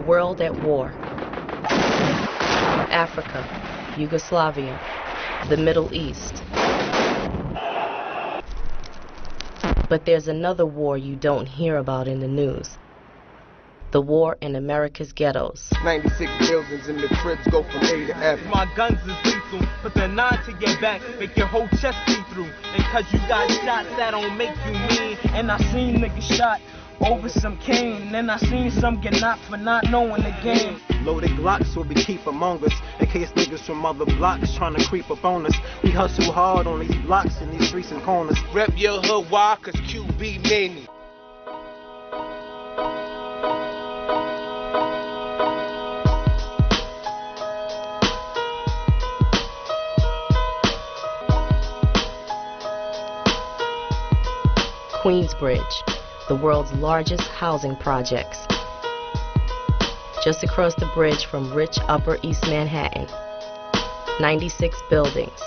world at war. Africa, Yugoslavia, the Middle East. But there's another war you don't hear about in the news. The war in America's ghettos. 96 buildings and the cribs go from A to F. My guns is lethal, put the 9 to your back, make your whole chest see through. And cause you got shots, that don't make you mean. And I seen niggas shot over some cane, and I seen some get knocked for not knowing the game. Loaded Glocks will we keep among us, in case niggas from other blocks trying to creep up on us. We hustle hard on these blocks and these streets and corners. Rep your hood, why? Cause QB made me. Queensbridge, the world's largest housing projects. Just across the bridge from rich Upper East Manhattan. 96 buildings,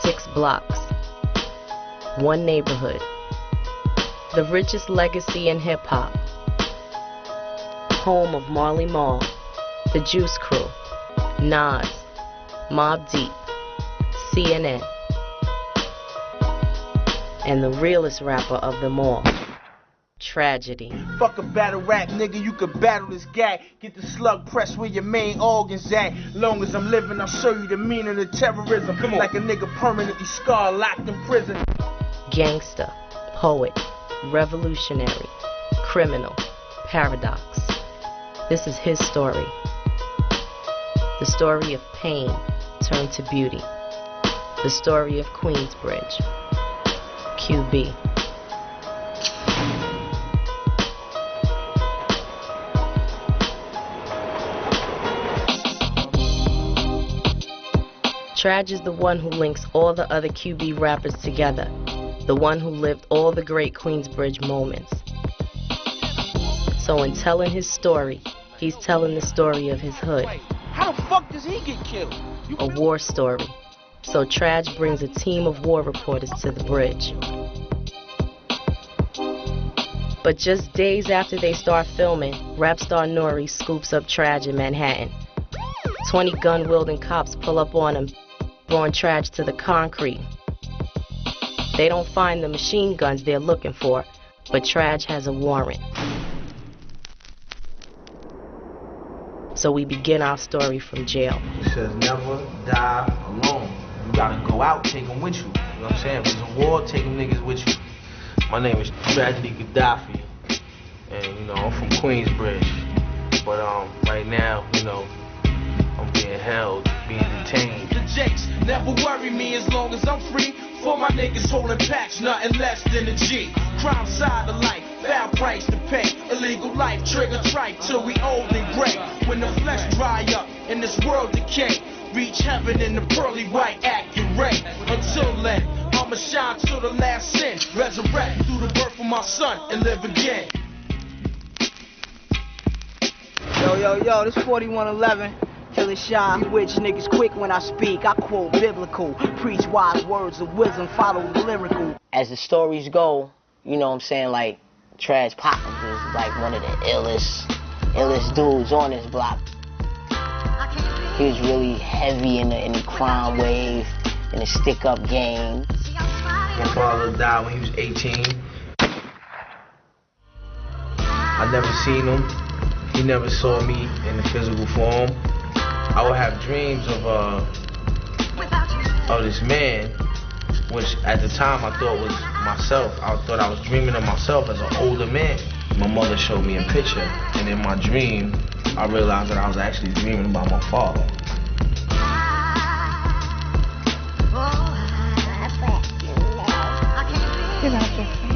6 blocks, 1 neighborhood. The richest legacy in hip-hop. Home of Marley Marl, the Juice Crew, Nas, Mobb Deep, CNN, and the realest rapper of them all, Tragedy. Fuck a battle rap, nigga, you could battle this guy. Get the slug press where your main organs at. Long as I'm living, I'll show you the meaning of terrorism. Come on. Like a nigga permanently scarred, locked in prison. Gangster, poet, revolutionary, criminal, paradox. This is his story. The story of pain turned to beauty. The story of Queensbridge. QB. Trag is the one who links all the other QB rappers together, the one who lived all the great Queensbridge moments. So in telling his story, he's telling the story of his hood. How the fuck does he get killed? A war story. So Trag brings a team of war reporters to the bridge. But just days after they start filming, rap star Nori scoops up Trag in Manhattan. 20 gun-wielding cops pull up on him, throwing Trag to the concrete. They don't find the machine guns they're looking for, but Trag has a warrant. So we begin our story from jail. It says never die alone. You gotta go out, take them with you. You know what I'm saying? If there's a war, take them niggas with you. My name is Tragedy Khadafi, and you know, I'm from Queensbridge. But right now, you know, I'm being held, being detained. The Jakes never worry me as long as I'm free. For my niggas holding packs, nothing less than a G. Crime side of life, foul price to pay. Illegal life, trigger tripe till we old and gray. When the flesh dry up and this world decay, reach heaven in the pearly white accurate. Until then, I'ma shine till the last sin. Resurrect through the birth of my son and live again. Yo, this 4111. Till it shines, which niggas quick when I speak. I quote biblical, preach wise words of wisdom, follow the lyrical. As the stories go, you know what I'm saying, like, Trag's Pop was like one of the illest dudes on this block. He was really heavy in the crime wave, in the stick-up game. My father died when he was 18. I never seen him. He never saw me in the physical form. I would have dreams of this man, which at the time I thought was myself. I thought I was dreaming of myself as an older man. My mother showed me a picture, and in my dream, I realized that I was actually dreaming about my father. Get out your face.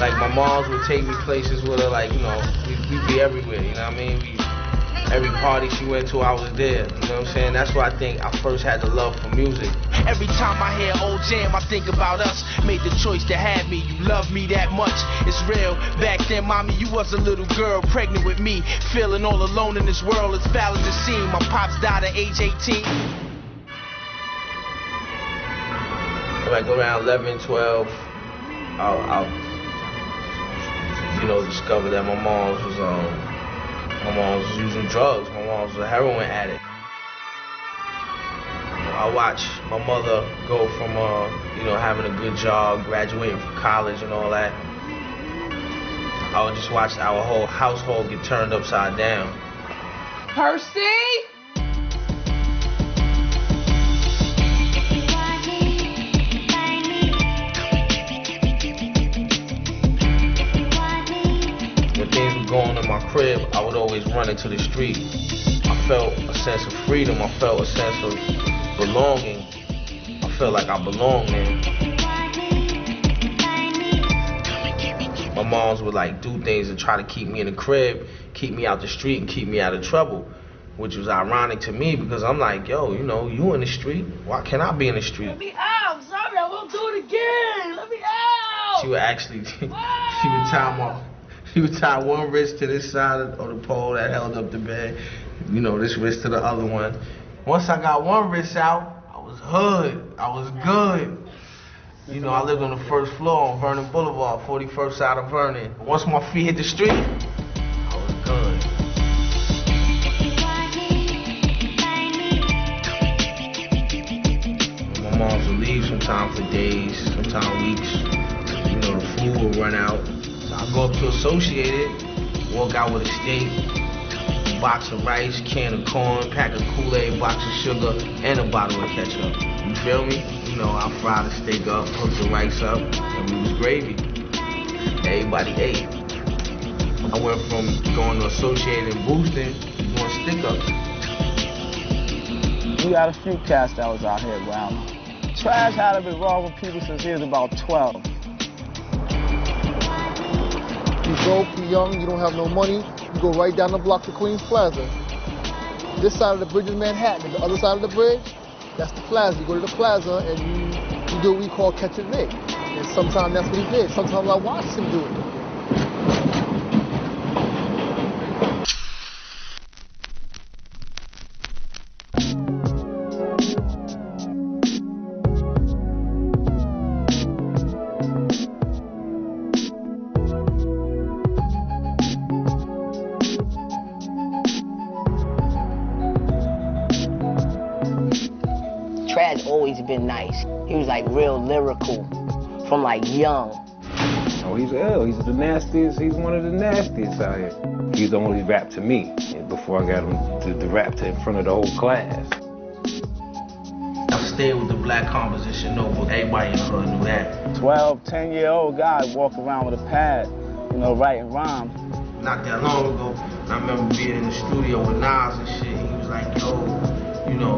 Like, my moms would take me places with her, like, you know, we'd be everywhere, you know what I mean? Every party she went to, I was there, you know what I'm saying? That's why I think I first had the love for music. Every time I hear old jam, I think about us. Made the choice to have me, you love me that much. It's real, back then, mommy, you was a little girl, pregnant with me. Feeling all alone in this world, it's foul as it seems. My pops died at age 18. Like around 11, 12, you know, discovered that my mom was using drugs. My mom was a heroin addict. I watched my mother go from, you know, having a good job, graduating from college and all that. I would just watch our whole household get turned upside down. Percy? When things were going in my crib, I would always run into the street. I felt a sense of freedom. I felt a sense of belonging. I felt like I belonged there. My moms would like do things to try to keep me in the crib, keep me out the street, and keep me out of trouble, which was ironic to me because I'm like, yo, you know, you in the street, why can't I be in the street? Let me out, I'm sorry, I won't do it again. Let me out. She would actually, she would tie one wrist to this side of the pole that held up the bed, you know, this wrist to the other one. Once I got one wrist out, I was hood, I was good. You know, I lived on the first floor on Vernon Boulevard, 41st side of Vernon. Once my feet hit the street, I was good. My moms would leave sometimes for days, sometimes weeks. You know, the food would run out. So I'd go up to Associated, walk out with a steak, a box of rice, can of corn, pack of Kool-Aid, box of sugar, and a bottle of ketchup. You feel me? You know, I fry the steak up, hook the rice up, and we was gravy. Everybody ate. I went from going to Associated and Boosting to doing stick-ups. We got a few cats that was out here around. Trash had been involved with people since he was about 12. You broke, you young, you don't have no money, you go right down the block to Queens Plaza. This side of the bridge is Manhattan, and the other side of the bridge, that's the plaza. You go to the plaza and you do what we call catch and lick. And sometimes that's what he did. Sometimes I watched him do it. Trag's always been nice. He was like real lyrical from like young. Oh, he's ill. He's the nastiest. He's one of the nastiest out here. He's only rapped to me before I got him to rap to in front of the whole class. I stayed with the Black Composition Notebook. Everybody in the hood knew that. 12, 10-year-old guy walking around with a pad, you know, writing rhymes. Not that long ago, I remember being in the studio with Nas and shit. He was like, yo, you know,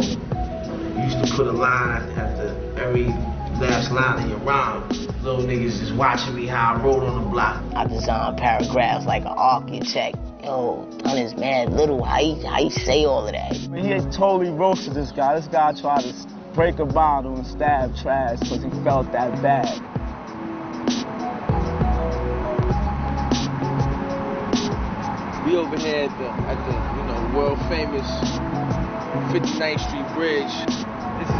you used to put a line after every last line of your rhyme. Little niggas just watching me how I wrote on the block. I designed paragraphs like an architect. Yo, done is mad little. How you say all of that? He had totally roasted this guy. This guy tried to break a bottle and stab Trash because he felt that bad. We over here at the you know, world famous 59th Street Bridge. This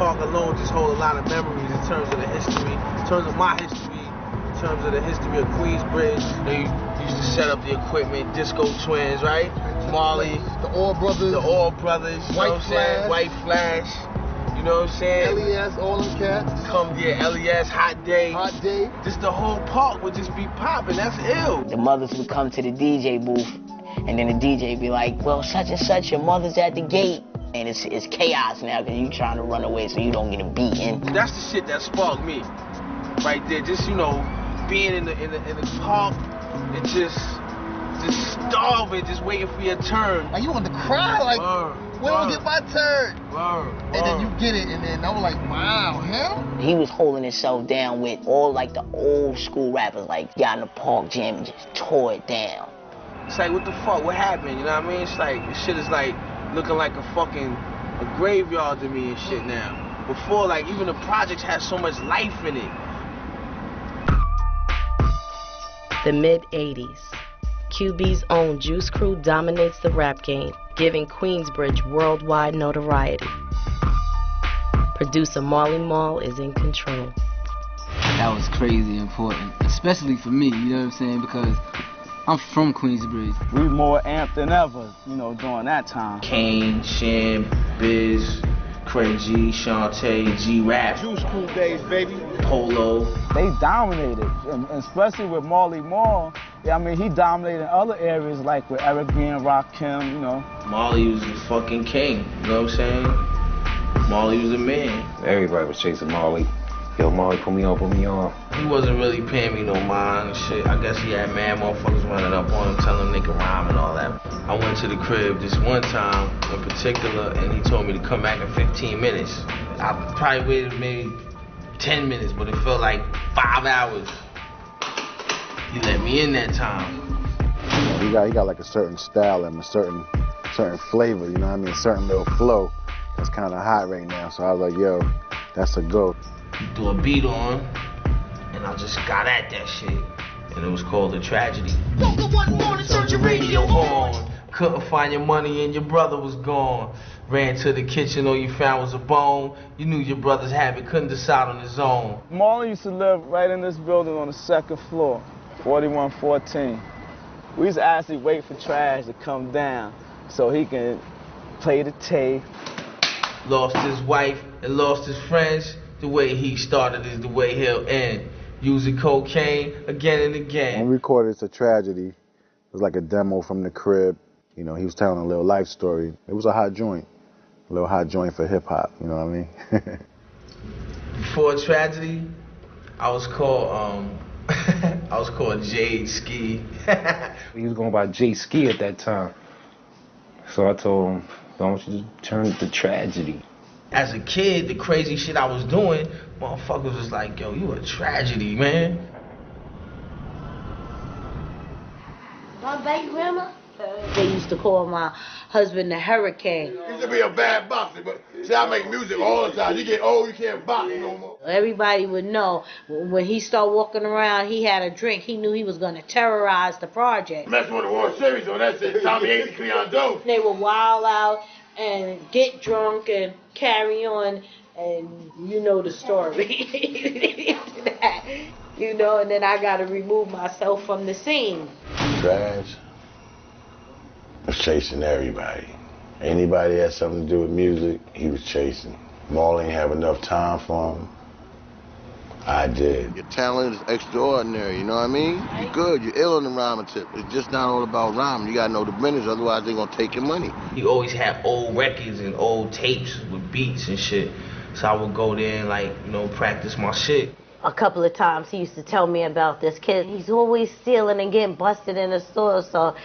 park alone just holds a lot of memories in terms of the history, in terms of my history, in terms of the history of Queensbridge. They used to set up the equipment, Disco Twins, right? Marley. The All Brothers. The All Brothers, you know what I'm saying? White Flash. You know what I'm saying? LES, all them cats. Come here, LES, Hot Day. Hot Day. Just the whole park would just be popping. That's ill. The mothers would come to the DJ booth, and then the DJ would be like, well, such and such, your mother's at the gate. And it's chaos now because you trying to run away so you don't get a beating. That's the shit that sparked me, right there. Just, you know, being in the park and just starving, just waiting for your turn. Like you want to cry, like when I get my turn. And then you get it, and then I was like, wow, hell. He was holding himself down with all like the old school rappers, like got in the park gym and just tore it down. It's like, what the fuck? What happened? You know what I mean? It's like this shit is like looking like a graveyard to me and shit now. Before, like, even the projects had so much life in it. The mid-'80s. QB's own Juice Crew dominates the rap game, giving Queensbridge worldwide notoriety. Producer Marley Marl is in control. That was crazy important, especially for me, you know what I'm saying? Because I'm from Queensbridge. We more amped than ever, you know, during that time. Kane, Sham, Biz, Craig G, Shantae, G-Rap. Juice Crew days, baby. Polo. They dominated, and especially with Marley Marl. Yeah, I mean, he dominated in other areas like with Eric B and Rakim, you know. Marley was the fucking king, you know what I'm saying? Marley was the man. Everybody was chasing Marley. Yo, Marley, put me on, put me on. He wasn't really paying me no mind and shit. I guess he had mad motherfuckers running up on him, telling him they could rhyme and all that. I went to the crib this one time in particular, and he told me to come back in 15 minutes. I probably waited maybe 10 minutes, but it felt like 5 hours. He let me in that time. He got like a certain style and a certain flavor, you know what I mean? A certain little flow that's kind of hot right now. So I was like, yo, that's a go. He threw a beat on, and I just got at that shit. And it was called The Tragedy. Woke up one morning, turned your radio on. Couldn't find your money and your brother was gone. Ran to the kitchen, all you found was a bone. You knew your brother's habit, couldn't decide on his own. Marley used to live right in this building on the second floor, 4114. We used to actually wait for Trash to come down so he can play the tape. Lost his wife and lost his friends. The way he started is the way he'll end. Using cocaine again and again. When we recorded It's a Tragedy, it was like a demo from the crib. You know, he was telling a little life story. It was a hot joint. A little hot joint for hip hop, you know what I mean? Before Tragedy, I was called Jade Ski. He was going by J Ski at that time. So I told him, why don't you just turn it to Tragedy? As a kid, the crazy shit I was doing, motherfuckers was like, yo, you a tragedy, man. My baby grandma? They used to call my husband the Hurricane. You used to be a bad boxer, but see, I make music all the time. You get old, you can't box no more. Everybody would know when he started walking around, he had a drink. He knew he was going to terrorize the project. Messing with the World Series on that shit. Tommy Ace and Cleon Jones. They would wild out and get drunk and carry on, and you know the story. You know, and then I got to remove myself from the scene. Trash was chasing everybody. Anybody that had something to do with music, he was chasing. Marley didn't have enough time for him. I did. Your talent is extraordinary, you know what I mean? You're good, you're ill on the rhyming tip. It's just not all about rhyming. You gotta know the business, otherwise they're gonna take your money. He always had old records and old tapes with beats and shit. So I would go there and, like, you know, practice my shit. A couple of times he used to tell me about this kid. He's always stealing and getting busted in the store, so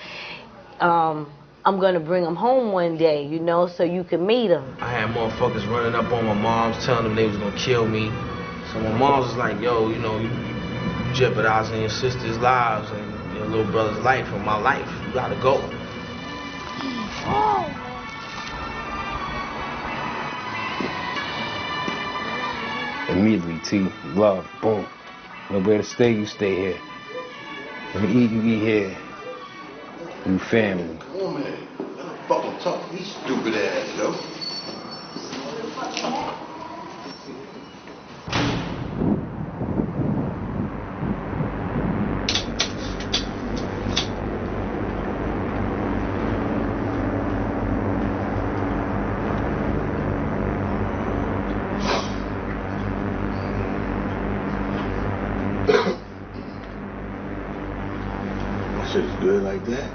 I'm gonna bring him home one day, you know, so you can meet him. I had motherfuckers running up on my moms, telling them they was gonna kill me. So my mom was like, yo, you know, you jeopardizing your sister's lives and your little brother's life and my life. You gotta go. Oh. Immediately, T, love, boom. Nowhere to stay, you stay here. When you eat here. You family. Oh man, I'm fucking tough. He's stupid ass, yo. My shit's good like that.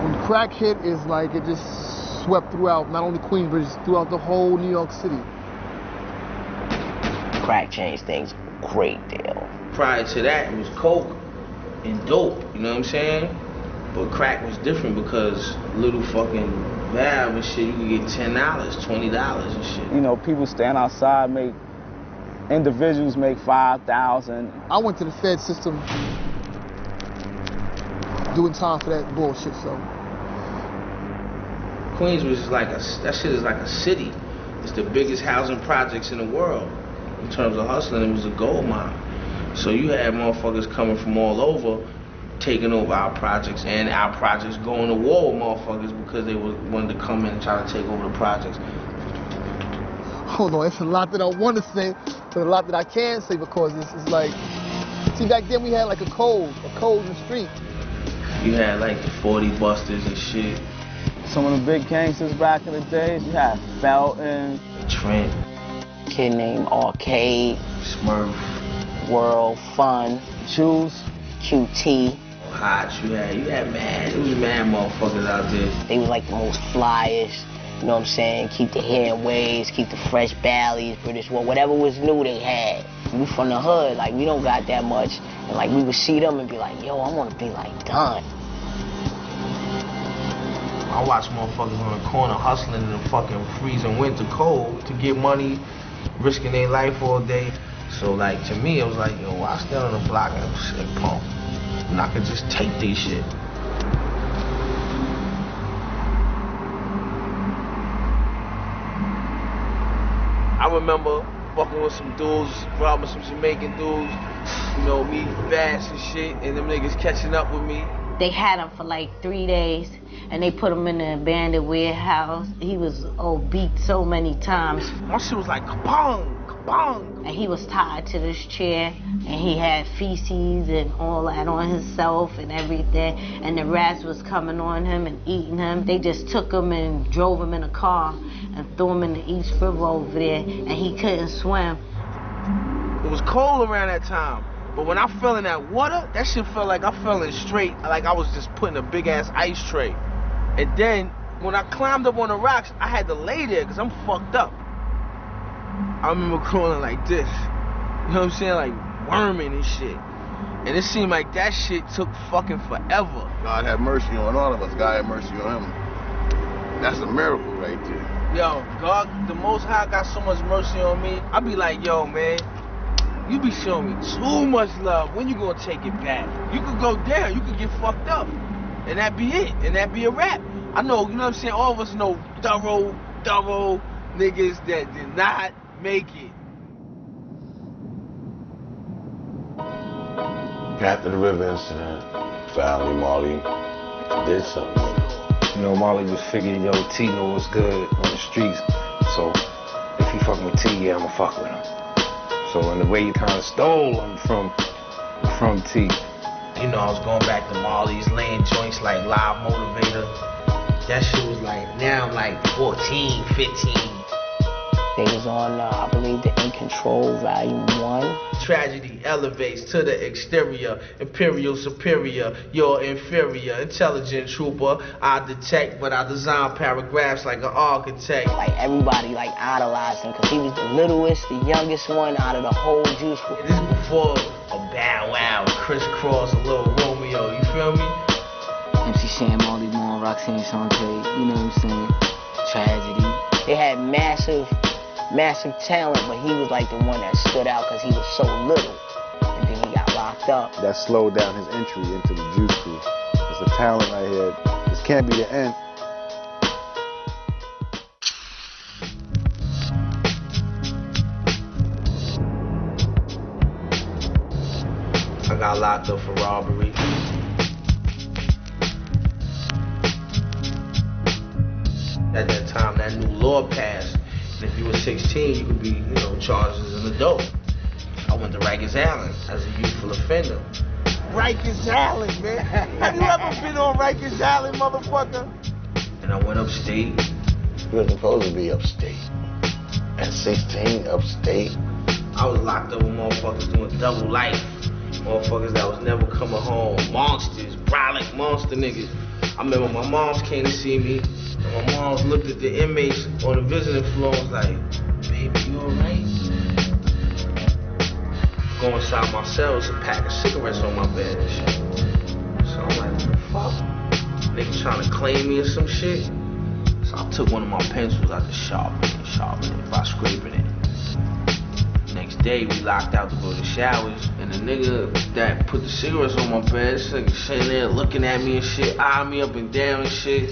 When crack hit, is like it just swept throughout, not only Queensbridge, throughout the whole New York City. Crack changed things a great deal. Prior to that, it was coke and dope, you know what I'm saying? But crack was different because little fucking valve and shit, you could get $10, $20 and shit. You know, people stand outside, individuals make 5,000. I went to the Fed system doing time for that bullshit, so. Queensbridge is like that shit is like a city. It's the biggest housing projects in the world. In terms of hustling, it was a gold mine. So you had motherfuckers coming from all over, taking over our projects, and our projects going to war with motherfuckers because they wanted to come in and try to take over the projects. Hold on, it's a lot that I want to say, but a lot that I can't say because it's like, see, back then we had like a code in the street. You had like the 40 busters and shit. Some of the big gangsters back in the days, you had Felton, Trent, kid named Arcade, Smurf, World, Fun, Juice, QT. Hot, you had mad, it was mad motherfuckers out there. They was like the most flyest, you know what I'm saying? Keep the hair in waves, keep the fresh Bally's, British, whatever was new they had. We from the hood, like we don't got that much. And like we would see them and be like, yo, I wanna be like Don. I watch motherfuckers on the corner hustling in the fucking freezing winter cold to get money, risking their life all day. So like to me it was like, yo, I stand on the block and shit pump. And I could just take this shit. I remember fucking with some dudes, robbing some Jamaican dudes, you know, me fast and shit, and them niggas catching up with me. They had him for like 3 days, and they put him in an abandoned warehouse. He was beat so many times. My shit was like kabong, kabong. And he was tied to this chair, and he had feces and all that on himself and everything. And the rats was coming on him and eating him. They just took him and drove him in a car and threw him in the East River over there, and he couldn't swim. It was cold around that time. But when I fell in that water, that shit felt like I fell in straight, like I was just putting a big ass ice tray. And then when I climbed up on the rocks, I had to lay there because I'm fucked up. I remember crawling like this, you know what I'm saying, like worming and shit. And it seemed like that shit took fucking forever. God have mercy on all of us. God have mercy on him. That's a miracle right there. Yo, God, the Most High got so much mercy on me. I be like, yo, man, you be showing me too much love. When you gonna take it back? You could go down, you could get fucked up, and that be it, and that be a wrap. I know, you know what I'm saying, all of us know thorough niggas that did not make it. After the river incident, finally Marley did something. You know, Marley was figuring, yo, T know what's good on the streets. So if he fucking with T, yeah, I'ma fuck with him. So in the way you kind of stole him from T. You know, I was going back to Marley's, laying joints like Live Motivator. That shit was like, now I'm like 14, 15. They was on, I believe, the In Control Volume 1. Tragedy elevates to the exterior, imperial superior, you're inferior, intelligent trooper. I detect, but I design paragraphs like an architect. Like everybody like idolized him because he was the littlest, the youngest one out of the whole juice. This is before a Bow Wow, Crisscross, a little Romeo, you feel me? MC Sham, Marley Marl, Roxanne Shante, you know what I'm saying? Tragedy. They had massive talent, but he was like the one that stood out because he was so little, and then he got locked up. That slowed down his entry into the Juice Crew. It's a talent right here. This can't be the end. I got locked up for robbery. At that time, that new law passed. And if you were 16, you could be, you know, charged as an adult. I went to Rikers Island as a youthful offender. Rikers Island, man. Have you ever been on Rikers Island, motherfucker? And I went upstate. You were supposed to be upstate. At 16, upstate. I was locked up with motherfuckers doing double life. Motherfuckers that was never coming home. Monsters, brolic monster niggas. I remember my moms came to see me. And my moms looked at the inmates on the visiting floor and was like, baby, you alright? Go inside my cell, there's a pack of cigarettes on my bed and shit. So I'm like, what the fuck? Niggas trying to claim me or some shit? So I took one of my pencils out to sharpen it by scraping it. Next day, we locked out to go to showers, and the nigga that put the cigarettes on my bed, this nigga sitting there looking at me and shit, eyeing me up and down and shit.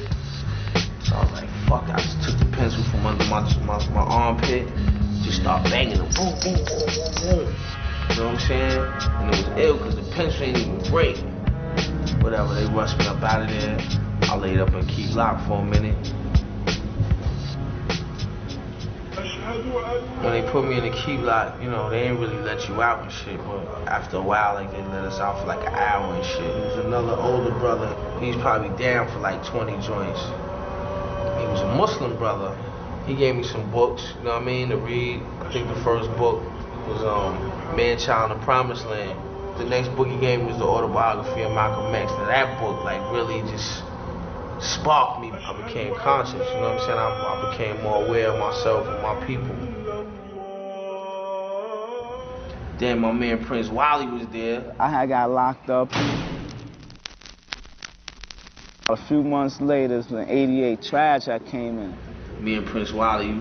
So I was like, fuck, I just took the pencil from under my armpit, just start banging them, boom, boom, boom, boom, boom. You know what I'm saying? And it was ill because the pencil ain't even break. Whatever, they rushed me up out of there. I laid up in key lock for a minute. When they put me in the key lock, you know, they ain't really let you out and shit, but after a while, like, they let us out for like an hour and shit. There was another older brother, he's probably down for like 20 joints. He was a Muslim brother. He gave me some books, you know what I mean, to read. I think the first book was Man, Child in the Promised Land. The next book he gave me was the autobiography of Malcolm X. Now that book, like, really just sparked me. I became conscious, you know what I'm saying? I became more aware of myself and my people. Then my man Prince Wally was there. I had got locked up. A few months later, in '88, Tragedy came in. Me and Prince Wally,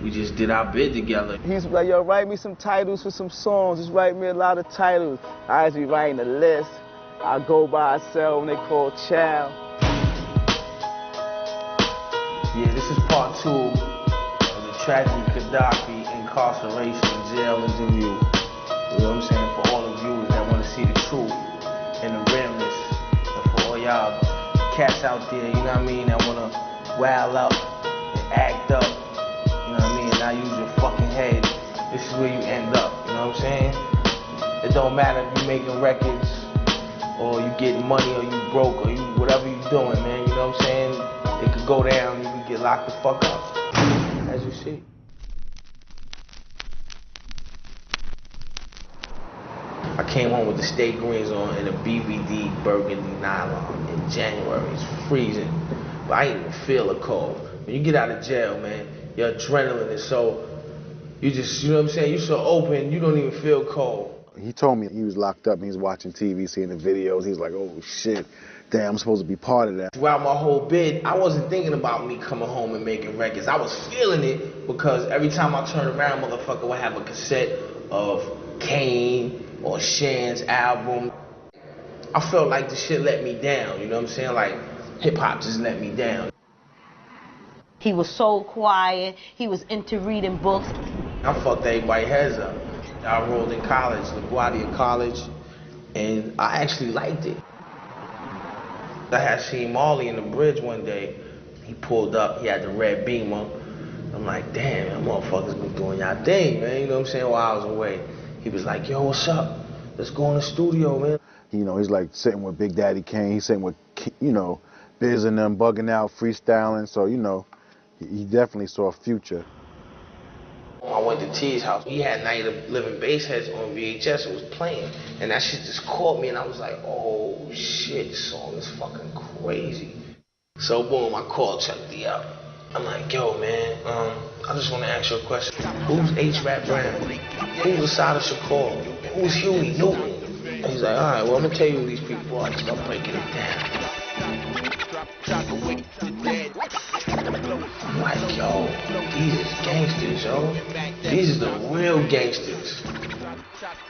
we just did our bid together. He's like, yo, write me some titles for some songs. Just write me a lot of titles. I just be writing a list. I go by a cell when they call Chow. Yeah, this is part 2 of the Tragedy Khadafi incarceration, jail interview. You know what I'm saying? For all the viewers that want to see the truth and the realness. And for all y'all cats out there, you know what I mean, that want to wild up and act up. You know what I mean? Not use your fucking head. This is where you end up. You know what I'm saying? It don't matter if you making records or you getting money or you broke or you whatever you doing, man. You know what I'm saying? It could go down. You could get locked the fuck up. As you see. I came home with the steak greens on and a BVD burgundy nylon in January. It's freezing, but I didn't even feel a cold. When you get out of jail, man, your adrenaline is so, you just, you know what I'm saying, you're so open, you don't even feel cold. He told me he was locked up and he was watching TV, seeing the videos. He was like, oh shit, damn, I'm supposed to be part of that. Throughout my whole bid, I wasn't thinking about me coming home and making records. I was feeling it because every time I turned around, motherfucker would have a cassette of Kane or Shan's album. I felt like the shit let me down, you know what I'm saying? Like, hip-hop just let me down. He was so quiet. He was into reading books. I fucked everybody's heads up. I enrolled in college, LaGuardia College, and I actually liked it. I had seen Marley in the bridge one day. He pulled up, he had the red Beamer. I'm like, damn, that motherfuckers been doing y'all thing, man. You know what I'm saying? While I was away. He was like, yo, what's up? Let's go in the studio, man. You know, he's like sitting with Big Daddy Kane. He's sitting with, you know, Biz and them bugging out, freestyling. So, you know, he definitely saw a future. I went to T's house. He had Night of Living Bass Heads on VHS. It was playing. And that shit just caught me. And I was like, oh, shit, this song is fucking crazy. So, boom, I called Chuck D up. I'm like, yo, man, I just want to ask you a question. Who's H-Rap Brown? Who's Asada Shakur? Who's Huey Newton? And he's like, all right, well, I'm going to tell you who these people are. I start breaking it down. I'm like, yo, these is gangsters, yo. These is the real gangsters.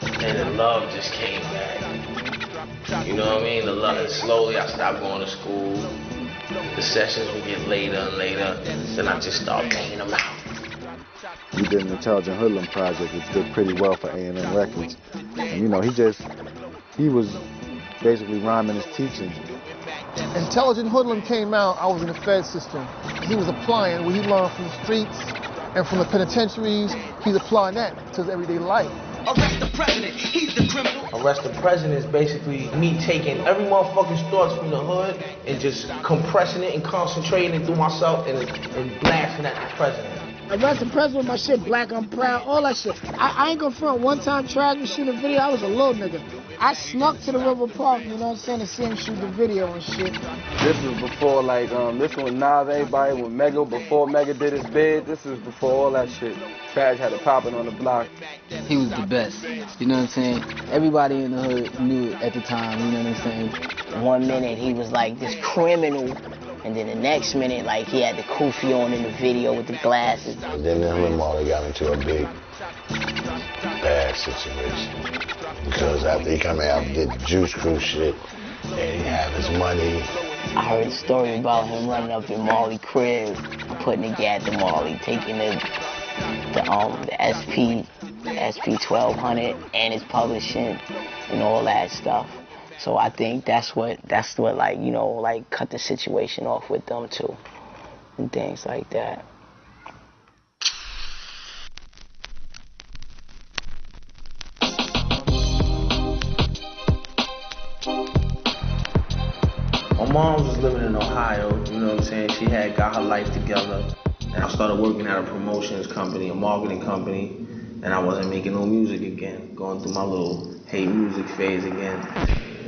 And the love just came back. You know what I mean? The love, and slowly I stopped going to school. The sessions would get later and later. Then I just started paying them out. We did an Intelligent Hoodlum project, which did pretty well for A&M Records. And, you know, he was basically rhyming his teachings. Intelligent Hoodlum came out, I was in the Fed system. He was applying what he learned from the streets and from the penitentiaries. He's applying that to his everyday life. Arrest the president, he's the criminal. Arrest the President is basically me taking every motherfucker's thoughts from the hood and just compressing it and concentrating it through myself and blasting at the president. Arrest the President, my shit, Black, I'm Proud, all that shit. I ain't gonna front. One time Trag was shooting a video, I was a little nigga. I snuck to the River Park, you know what I'm saying, to see him shoot the video and shit. This was before, like, this was Nas, everybody, when Mega, before Mega did his bid, this is before all that shit. Trag had it popping on the block. He was the best, you know what I'm saying? Everybody in the hood knew it at the time, you know what I'm saying? One minute he was like this criminal, and then the next minute, like, he had the kufi on in the video with the glasses. And then him and Marley got into a big, bad situation. Because after he come out and did the Juice Crew shit, and he had his money. I heard a story about him running up in Marley crib, putting the gat to Marley, taking the SP SP 1200 and his publishing and all that stuff. So I think that's what like, you know, like cut the situation off with them too and things like that. My mom was living in Ohio, you know what I'm saying? She had got her life together. And I started working at a promotions company, a marketing company, and I wasn't making no music again, going through my little hate music phase again.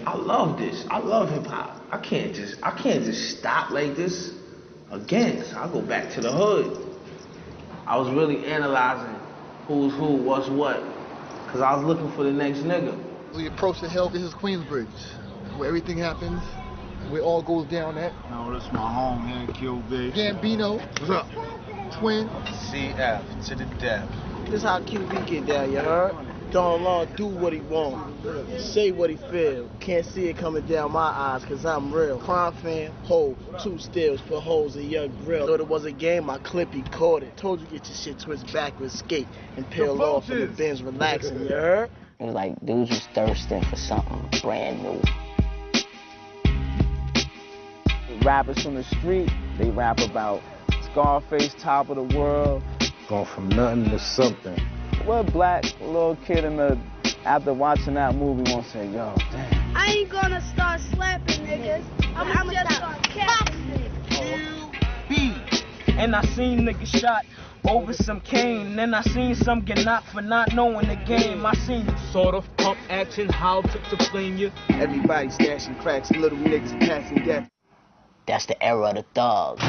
I love this. I love hip hop. I can't just stop like this again. So I go back to the hood. I was really analyzing who's who, what's what, because I was looking for the next nigga. We approach the hell, this is Queensbridge, where everything happens. Where it all goes down at. No, this is my home here in QB. Gambino. What's up? Twin. CF to the death. This is how QB get down, you heard? Don Law do what he want, say what he feel. Can't see it coming down my eyes, cause I'm real. Crime fan, hold, 2 stills, put holes in your grill. Thought it was a game, my clip, he caught it. Told you get your shit twist backwards, skate, and peel off in the bins, relaxing, you heard? It was like dudes was thirsting for something brand new. Rappers from the street, they rap about Scarface, top of the world. Going from nothing to something. What black little kid after watching that movie won't say, yo, damn. I ain't gonna start slapping niggas. I'm gonna just start catching. QB. And I seen niggas shot over some cane. And I seen some get knocked for not knowing the game. I seen sort of pump action, how to flame you. Everybody stashing cracks, little niggas passing death. That's the era of the thug.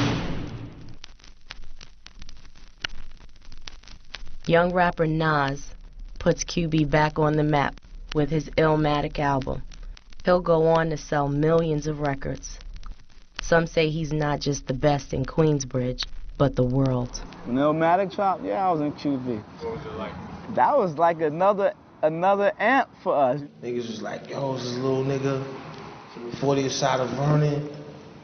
Young rapper Nas puts QB back on the map with his Illmatic album. He'll go on to sell millions of records. Some say he's not just the best in Queensbridge, but the world. When Illmatic dropped, yeah, I was in QB. What was it like? That was like another amp for us. Niggas was like, yo, this little nigga from the 40th side of Vernon.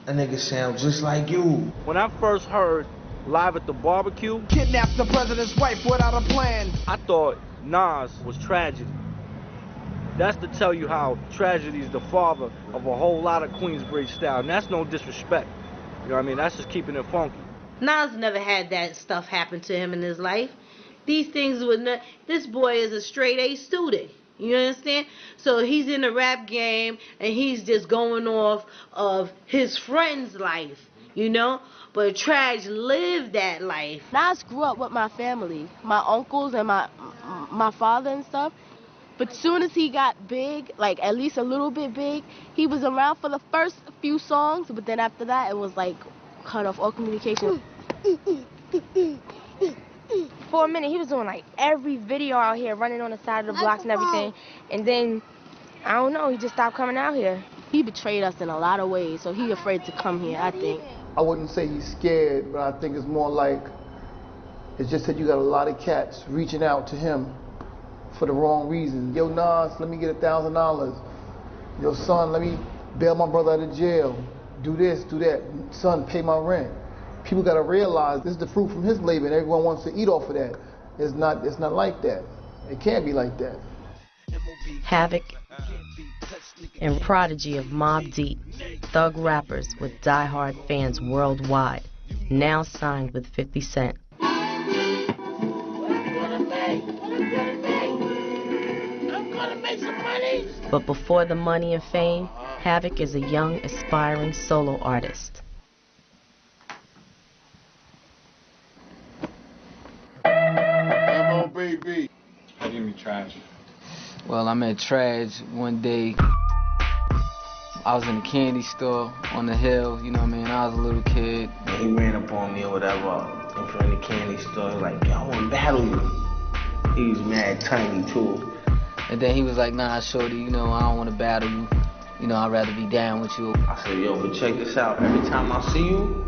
That nigga sound just like you. When I first heard Live at the Barbecue, Kidnapped the president's wife without a plan. I thought Nas was Tragedy. That's to tell you how Tragedy is the father of a whole lot of Queensbridge style. And that's no disrespect. You know what I mean? That's just keeping it funky. Nas never had that stuff happen to him in his life. These things would not. This boy is a straight A student. You understand? So he's in the rap game and he's just going off of his friend's life, you know? But Traj lived that life. Nas grew up with my family, my uncles and my father and stuff. But soon as he got big, like at least a little bit big, he was around for the first few songs, but then after that it was like cut off all communication. For a minute, he was doing like every video out here, running on the side of the blocks and everything. And then, I don't know, he just stopped coming out here. He betrayed us in a lot of ways, so he afraid to come here, I think. I wouldn't say he's scared, but I think it's more like, it's just that you got a lot of cats reaching out to him for the wrong reasons. Yo, Nas, let me get $1,000. Yo, son, let me bail my brother out of jail. Do this, do that. Son, pay my rent. People got to realize this is the fruit from his labor and everyone wants to eat off of that. It's not like that. It can't be like that. Havoc and prodigy of Mobb Deep, thug rappers with die-hard fans worldwide, now signed with 50 Cent. But before the money and fame, Havoc is a young, aspiring solo artist. Baby. Give me Traj. Well, I met Traj one day. I was in a candy store on the hill, you know what I mean? I was a little kid. And he ran up on me or whatever in front of the candy store. Like, yo, I want to battle you. He was mad tiny, too. And then he was like, nah, shorty, you know, I don't want to battle you. You know, I'd rather be down with you. I said, yo, but check this out. Every time I see you,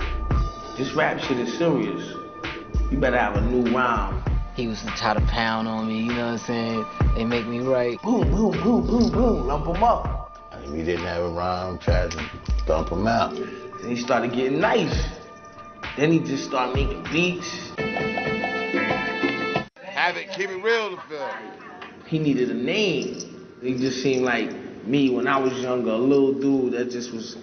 this rap shit is serious. You better have a new rhyme. He was to try to pound on me, you know what I'm saying? They make me right. Boom, boom, boom, boom, boom, lump him up. If he didn't have a rhyme, tried to thump him out. Then he started getting nice. Then he just started making beats. Havoc, keep it real to Phil. He needed a name. He just seemed like me when I was younger, a little dude that just was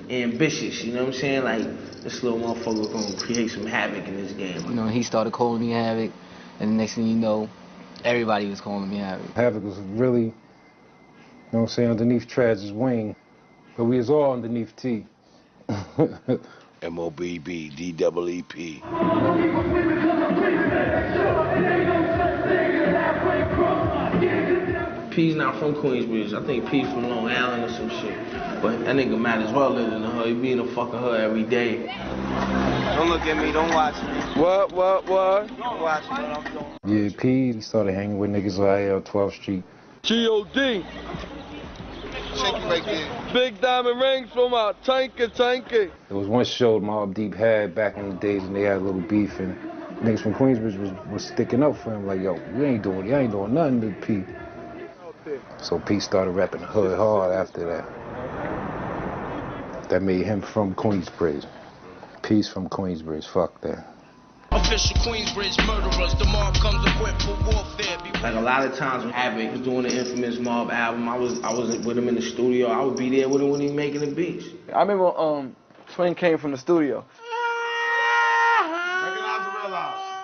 ambitious, you know what I'm saying? Like, this little motherfucker gonna create some havoc in this game. You know, he started calling me Havoc, and the next thing you know, everybody was calling me Havoc. Havoc was really, you know what I'm saying, underneath Trad's wing, but we was all underneath T. M-O-B-B, D-double-E-P. P's not from Queensbridge. I think P's from Long Island or some shit. But that nigga might as well live in the hood. He be in the fucking hood every day. Don't look at me, don't watch me. What? Don't watch me, what I'm doing. Yeah, P, he started hanging with niggas out here on 12th Street. G.O.D. Shake it right there. Big diamond rings from our tanky. There was one show Mobb Deep had back in the days and they had a little beef and niggas from Queensbridge was sticking up for him like, yo, you ain't doing nothing to P. So P started rapping the hood hard after that. That made him from Queensbridge. P's from Queensbridge, fuck that. Official Queensbridge murderers, the mob comes equipped for warfare. Like a lot of times when Havoc was doing the infamous Mobb album, I was with him in the studio. I would be there with him when he making the beats. I remember Twin came from the studio.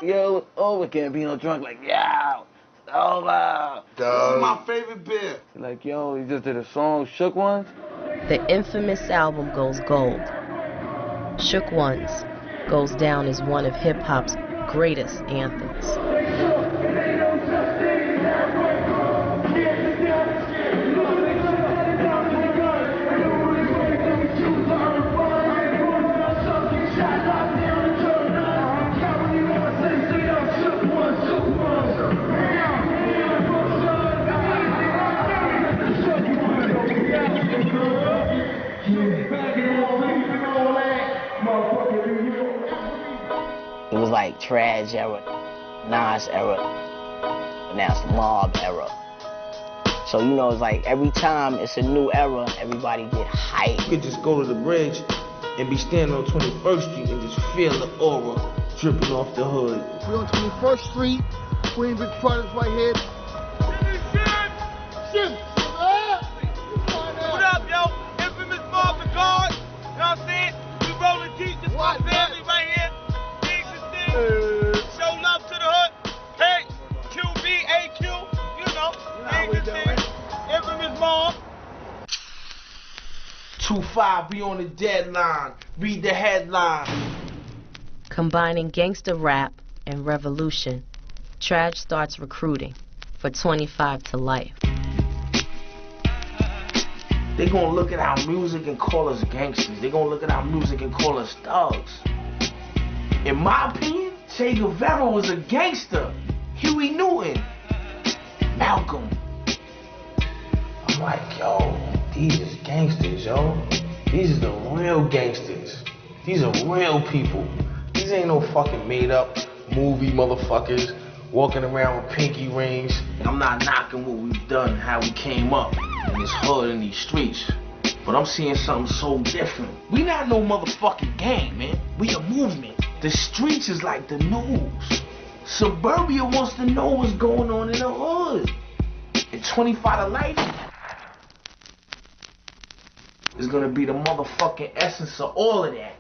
Yo, over can't be no drunk like, yo, over. This is my favorite beer. Like, yo, he just did a song, Shook Ones. The infamous album goes gold. Shook Ones goes down as one of hip-hop's greatest anthems. It was like Tragedy era, Nas era, and now it's the Mobb era. So, you know, it's like every time it's a new era, everybody get hyped. You could just go to the bridge and be standing on 21st Street and just feel the aura dripping off the hood. We on 21st Street, Queensbridge Products right here. What up, yo? Infamous Mobb the guard. You know what I'm saying? We rolling deep, this my family right here. Show love to the hood. Hey, QB, AQ, you know. Infamous Mobb. 2-5, be on the deadline. Read the headline. Combining gangster rap and revolution, Trag starts recruiting for 25 to life. They gonna look at our music and call us gangsters. They gonna look at our music and call us thugs. In my opinion, Che Guevara was a gangster. Huey Newton, Malcolm. I'm like, yo, these is gangsters, yo. These are the real gangsters. These are real people. These ain't no fucking made up movie motherfuckers walking around with pinky rings. I'm not knocking what we've done, how we came up in this hood, in these streets. But I'm seeing something so different. We not no motherfucking gang, man. We a movement. The streets is like the news. Suburbia wants to know what's going on in the hood. And 25 to life is gonna be the motherfucking essence of all of that.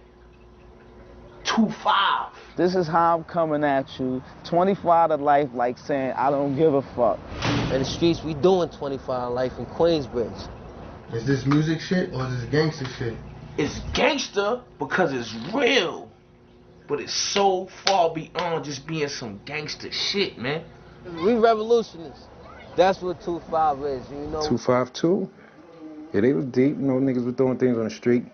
2-5. This is how I'm coming at you. 25 to life, like saying I don't give a fuck. In the streets, we doing 25 life in Queensbridge. Is this music shit or is this gangster shit? It's gangster because it's real. But it's so far beyond just being some gangster shit, man. We revolutionists. That's what 2-5 is, you know. 252? Yeah, they was deep. You know, niggas was doing things on the street.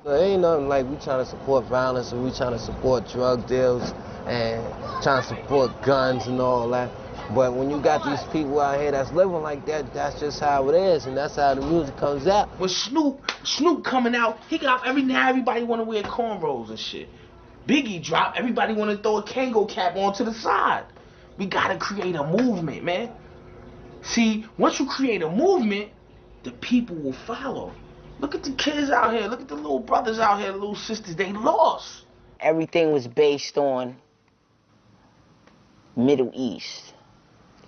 It ain't nothing like we trying to support violence and we trying to support drug deals and trying to support guns and all that. But when you got these people out here that's living like that, that's just how it is, and that's how the music comes out. With Snoop coming out, he got everybody want to wear cornrows and shit. Biggie drop, everybody want to throw a Kango cap onto the side. We gotta create a movement, man. See, once you create a movement, the people will follow. Look at the kids out here. Look at the little brothers out here, little sisters. They lost. Everything was based on Middle East.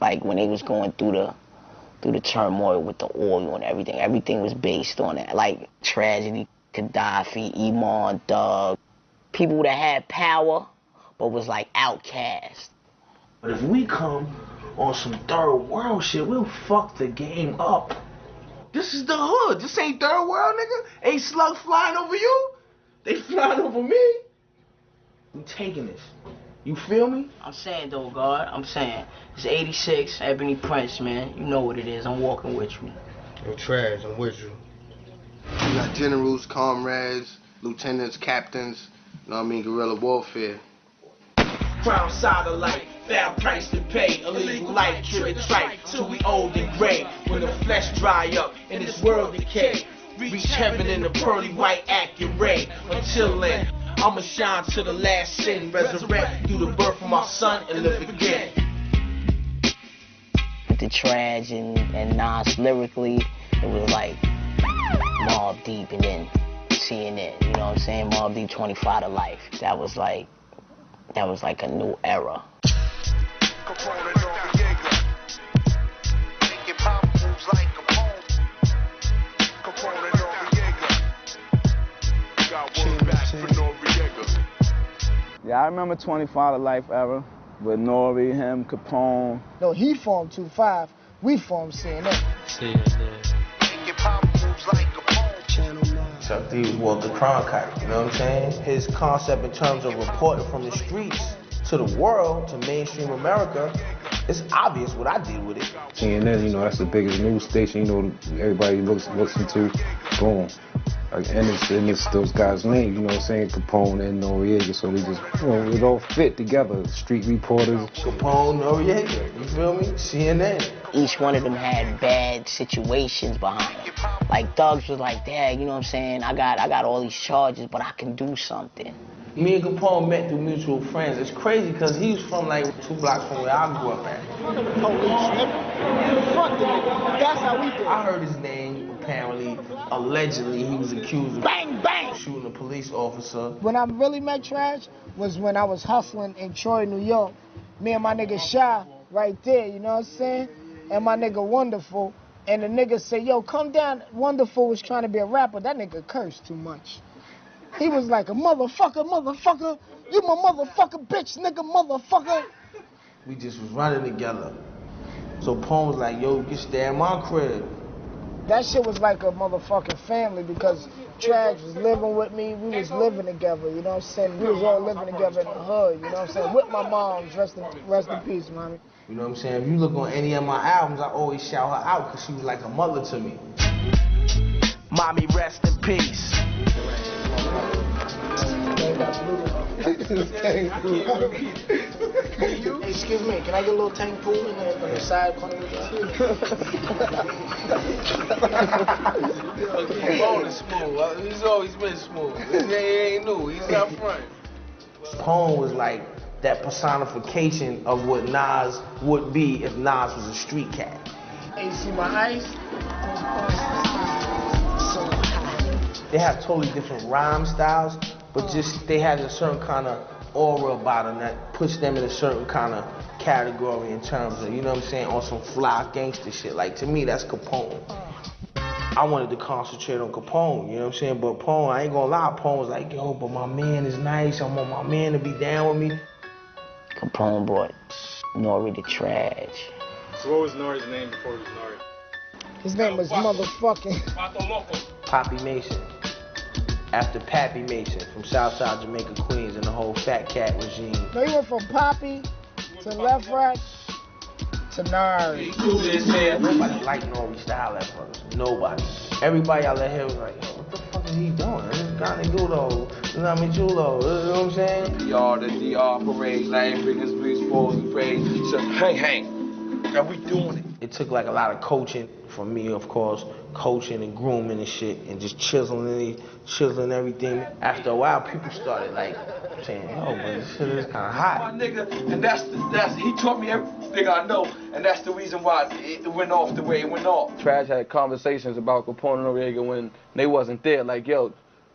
Like when they was going through the turmoil with the oil and everything was based on that. Like Tragedy, Khadafi, Iman, Doug, people that had power but was like outcast. But if we come on some third world shit, we'll fuck the game up. This is the hood. This ain't third world, nigga. Ain't slugs flying over you. They flying over me. We taking this. You feel me? I'm saying though, God, I'm saying. It's 86, Ebony Prince, man. You know what it is. I'm walking with you. Yo, Trash, I'm with you. You got generals, comrades, lieutenants, captains, you know what I mean, guerrilla warfare. Crown side of life, fair price to pay. Illegal life, trigger trite, till we old and gray. When the flesh dry up and this world decay. Reach heaven in the pearly white accurate. Until then, I'ma shine to the last sin. Resurrect through the birth of my son and live again. The Trage and Nas lyrically, it was like Mobb Deep and then CNN. You know what I'm saying? Mobb Deep 25 to life. That was like a new era. Yeah, I remember 25 to life era with Nori, him, Capone. No, he formed 2-5. We formed CNN. Chuck D was Walter Cronkite, you know what I'm saying? His concept in terms of reporting from the streets to the world, to mainstream America, it's obvious what I did with it. CNN, you know, that's the biggest news station, you know, everybody listen to. Boom. And it's those guys' names, you know what I'm saying? Capone and Noriega, so we just, you know, it all fit together. Street reporters. Capone, Noriega, you feel me? CNN. Each one of them had bad situations behind them. Like Thugs was like, Dad, you know what I'm saying? I got all these charges, but I can do something. Me and Capone met through mutual friends. It's crazy because he was from like 2 blocks from where I grew up at. Fuck the nigga. That's how we did. I heard his name. Apparently, allegedly, he was accused of bang, bang, shooting a police officer. When I really met Trash was when I was hustling in Troy, New York. Me and my nigga Shy right there, you know what I'm saying? And my nigga Wonderful. And the nigga said, yo, come down. Wonderful was trying to be a rapper. That nigga cursed too much. He was like a motherfucker. You my motherfucker, bitch, nigga, motherfucker. We just was running together. So Pone was like, yo, you stay at my crib. That shit was like a motherfucking family because Trash was living with me. We was living together, you know what I'm saying? We was all living together in the hood, you know what I'm saying? With my moms, rest in peace, mommy. You know what I'm saying? If you look on any of my albums, I always shout her out because she was like a mother to me. Mommy, rest in peace. Excuse me, can I get a little tank pool in the side corner of Pone is smooth. He's always been smooth. He ain't new. He's up front. Pone was like that personification of what Nas would be if Nas was a street cat. Hey, you see my ice? They have totally different rhyme styles, but just they had a certain kind of aura about them that puts them in a certain kind of category in terms of, you know what I'm saying, on some fly gangster shit. Like, to me, that's Capone. I wanted to concentrate on Capone, you know what I'm saying? But Pone, I ain't gonna lie, Pone was like, yo, but my man is nice. I want my man to be down with me. Capone brought Nori the Trage. So what was Nori's name before he was Nori? His name was motherfucking Poppy Mason. After Pappy Mason from Southside Jamaica, Queens, and the whole Fat Cat regime. No, he went from Poppy to Left Right to Nari. Nobody liked Nori's style at first. Nobody. Everybody out there was like, yo, what the fuck is he doing? This guy ain't Gudo. Nami Chulo. You know what I'm saying? The DR parade, Lion Fingers, Breeze, Falls, Parade. So, hang. Now we doing it. It took like a lot of coaching from me, of course, coaching and grooming and shit, and just chiseling everything. After a while, people started like saying, yo, but this shit is kind of hot. My nigga, and that's he taught me everything I know, and that's the reason why it went off the way it went off. Trash had conversations about Capone and Noriega when they wasn't there. Like, yo,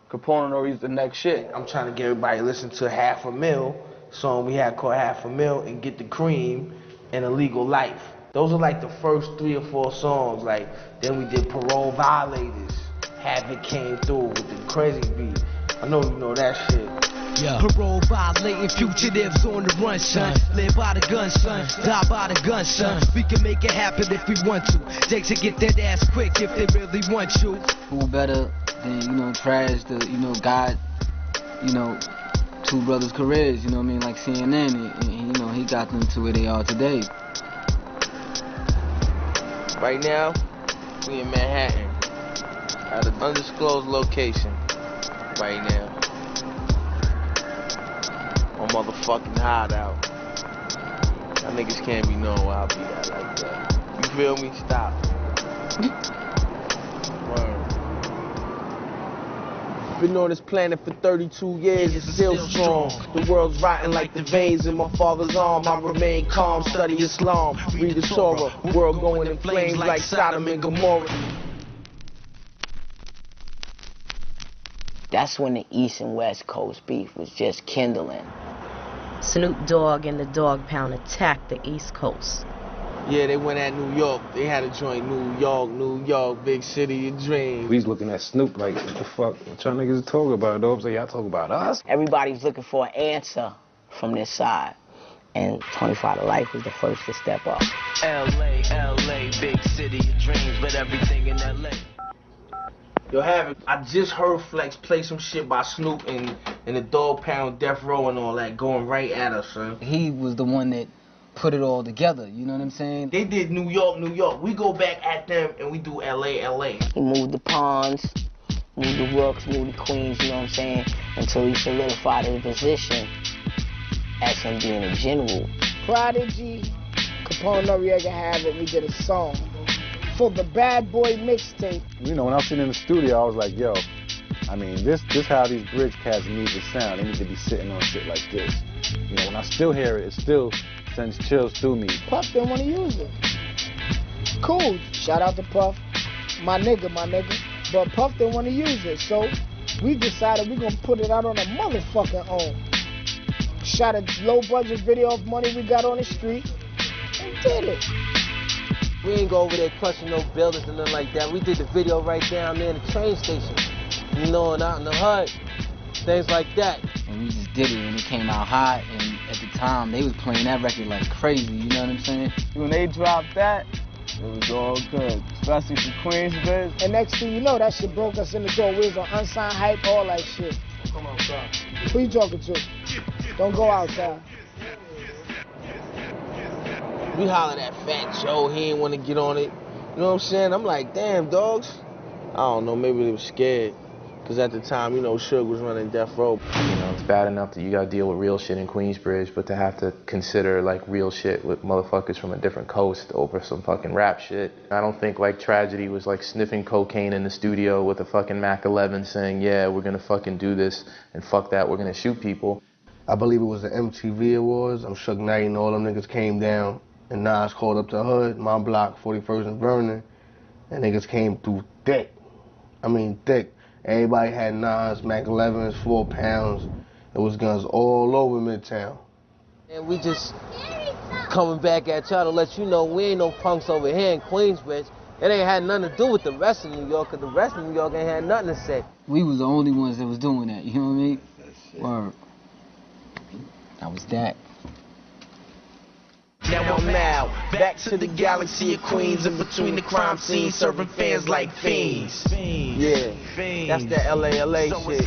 Capone and Noriega's the next shit. I'm trying to get everybody to listen to Half a Mill song we had called Half a Mill and Get the Cream and A Legal Life. Those are like the first 3 or 4 songs. Like, then we did Parole Violators. Havoc came through with the crazy beat. I know you know that shit. Yeah. Parole violating fugitives on the run, son. Live by the gun, son. Die by the gun, son. We can make it happen if we want to. Takes to get that ass quick if they really want you. Who better than, you know, Trash to, you know, guide, you know, two brothers' careers, you know what I mean, like CNN, and you know, he got them to where they are today. Right now, we in Manhattan, at an undisclosed location, right now. On motherfucking hideout. Y'all niggas can't be knowing where I'll be at like that. You feel me? Stop. Word. Been on this planet for 32 years, it's still strong. The world's rotting like the veins in my father's arm. I remain calm, study Islam, read the Torah. World going in flames like Sodom and Gomorrah. That's when the East and West Coast beef was just kindling. Snoop Dogg and the Dog Pound attacked the East Coast. Yeah, they went at New York. They had a joint, New York, big city of dreams. We was looking at Snoop like, what the fuck? What y'all niggas talking about, though? So y'all talk about us? Everybody's looking for an answer from this side. And 25 to Life was the first to step up. LA, big city of dreams, but everything in LA. Yo, Havoc, I just heard Flex play some shit by Snoop and the Dog Pound, Death Row and all that, going right at us, son. He was the one that put it all together, you know what I'm saying? They did New York. We go back at them and we do LA. He moved the Ponds, moved the Rooks, moved the Queens, you know what I'm saying? Until he solidified his position as him being a general. Prodigy, Capone, Noriega, Havoc, we did a song for the Bad Boy mixtape. You know, when I was sitting in the studio, I was like, yo, I mean, this how these bridge cats need to sound. They need to be sitting on shit like this. You know, when I still hear it, it still sends chills through me. Puff didn't want to use it. Cool. Shout out to Puff. My nigga. But Puff didn't want to use it, so we decided we're going to put it out on a motherfucking own. Shot a low-budget video of money we got on the street and did it. We ain't go over there crushing no buildings and nothing like that. We did the video right down there in the train station. You know, and out in the hood. Things like that. And we just did it, and it came out hot, and at the time, they was playing that record like crazy, you know what I'm saying? When they dropped that, it was all good, especially for Queensbridge. And next thing you know, that shit broke us in the door. We was on unsigned hype, all that shit. Come outside. Who you talking to? Don't go outside. We hollered at Fat Joe, he didn't want to get on it. You know what I'm saying? I'm like, damn, dogs. I don't know, maybe they were scared. Because at the time, you know, Suge was running Death Row. You know, it's bad enough that you gotta deal with real shit in Queensbridge, but to have to consider, like, real shit with motherfuckers from a different coast over some fucking rap shit. I don't think, like, Tragedy was, like, sniffing cocaine in the studio with a fucking Mac 11 saying, yeah, we're gonna fucking do this, and fuck that, we're gonna shoot people. I believe it was the MTV Awards. I'm Suge Knight and all them niggas came down, and Nas called up the hood, my block, 41st and Vernon, and niggas came through thick. I mean, thick. Everybody had Nas, Mac 11s, 4 pounds. It was guns all over Midtown. And we just coming back at y'all to let you know we ain't no punks over here in Queensbridge. It ain't had nothing to do with the rest of New York, because the rest of New York ain't had nothing to say. We was the only ones that was doing that, you know what I mean? Word. That was that. Now I'm out, back to the galaxy of Queens, in between the crime scenes, serving fans like fiends. Yeah, that's that LA shit.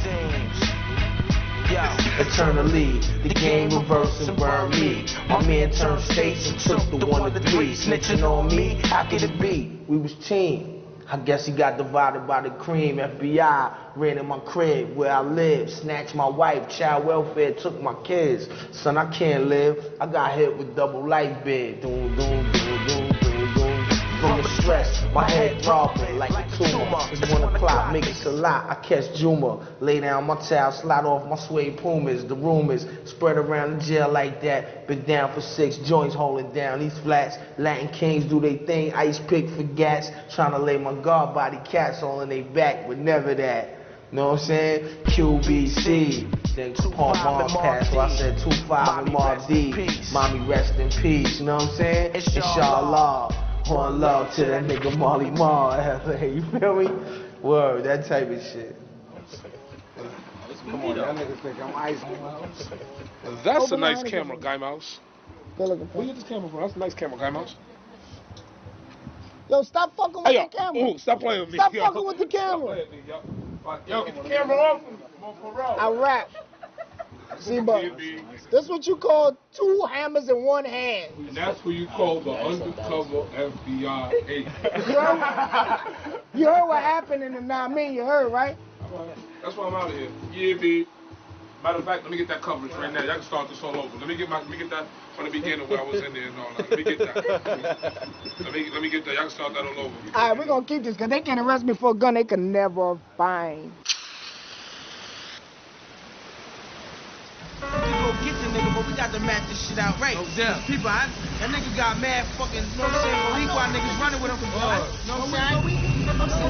Eternally, the game reversed and burned me. My man turned states and took the 1 to 3. Snitching on me, how could it be? We was team. I guess he got divided by the cream. FBI ran in my crib where I live, snatched my wife, child welfare took my kids. Son, I can't live. I got hit with double life bed. Doom, doom, doom, doom, doom, doom. From the stress, my head throbbing like a tumor. It's 1 o'clock, make it a lot. I catch Juma, lay down my towel, slide off my suede Pumas. The rumors spread around the jail like that. Been down for 6 joints, holding down these flats. Latin kings do they thing, ice pick for gats. Trying to lay my guard body cats all in they back, but never that. Know what I'm saying? QBC. Then Paul Mom passed, so I said 2-5 and Mobb Deep. Mommy rest in peace, you know what I'm saying? Inshallah. One love to that nigga Molly Ma, LA, you feel me? Word, that type of shit. Come on, y'all niggas think I'm ice. That's a nice camera, Guy Mouse. Good looking. Where you get this camera from? That's a nice camera, Guy Mouse. Yo, stop fucking with the camera. Ooh, stop playing with me. Stop fucking with the camera. Yo, get the camera off me. I rap. See, but this is what you call 2 hammers in 1 hand. And that's what you call the undercover FBI agent. You heard what happened in the 9 you heard, right? That's why I'm out of here. Yeah, B. Matter of fact, let me get that coverage right now. Y'all can start this all over. Let me get that from the beginning where I was in there and all that. Let me get that. Let me get that. Y'all can start that all over. All right, we're gonna keep this because they can't arrest me for a gun they can never find. Get the nigga, but we got to match this shit out right. Yeah. People, that nigga got mad fucking, you know what I'm saying? Boricua niggas running with him from blood. You know what I'm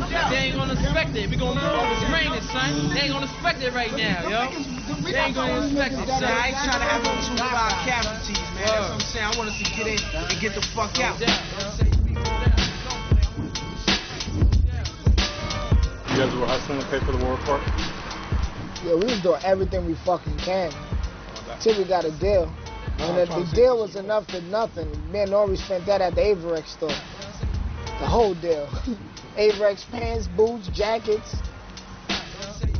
saying? They ain't gonna expect it. We gonna restrain it, son. They ain't gonna expect it right now, yo. They ain't gonna expect it, son. I ain't trying to have no 2-5 casualties, man. That's what I'm saying. I want us to get in and get the fuck out. You guys were hustling to pay for the war report? Yeah, we was doing everything we fucking can. Till we got a deal. And if the deal was enough to nothing, me and Nori spent that at the Averex store. The whole deal. Averex pants, boots, jackets.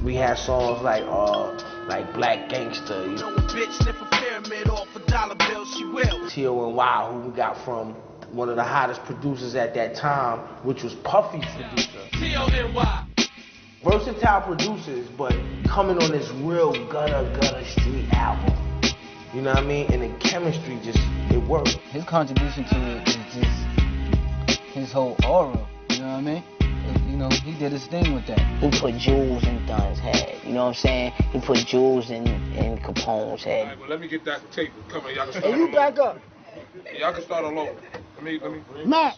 We had songs like Black Gangster, you know. Bitch sniff a pyramid off a dollar bill, she will. T.O.N.Y, who we got from one of the hottest producers at that time, which was Puffy's producer. T.O.N.Y. Versatile producers, but coming on this real gutter street album. You know what I mean? And the chemistry it worked. His contribution to it is just his whole aura, you know what I mean? You know, he did his thing with that. He put jewels in Dun's head, you know what I'm saying? He put jewels in Capone's head. All right, well, let me get that tape. Come on, y'all can start Hey, you back up. Y'all can start all over. Let me. Matt.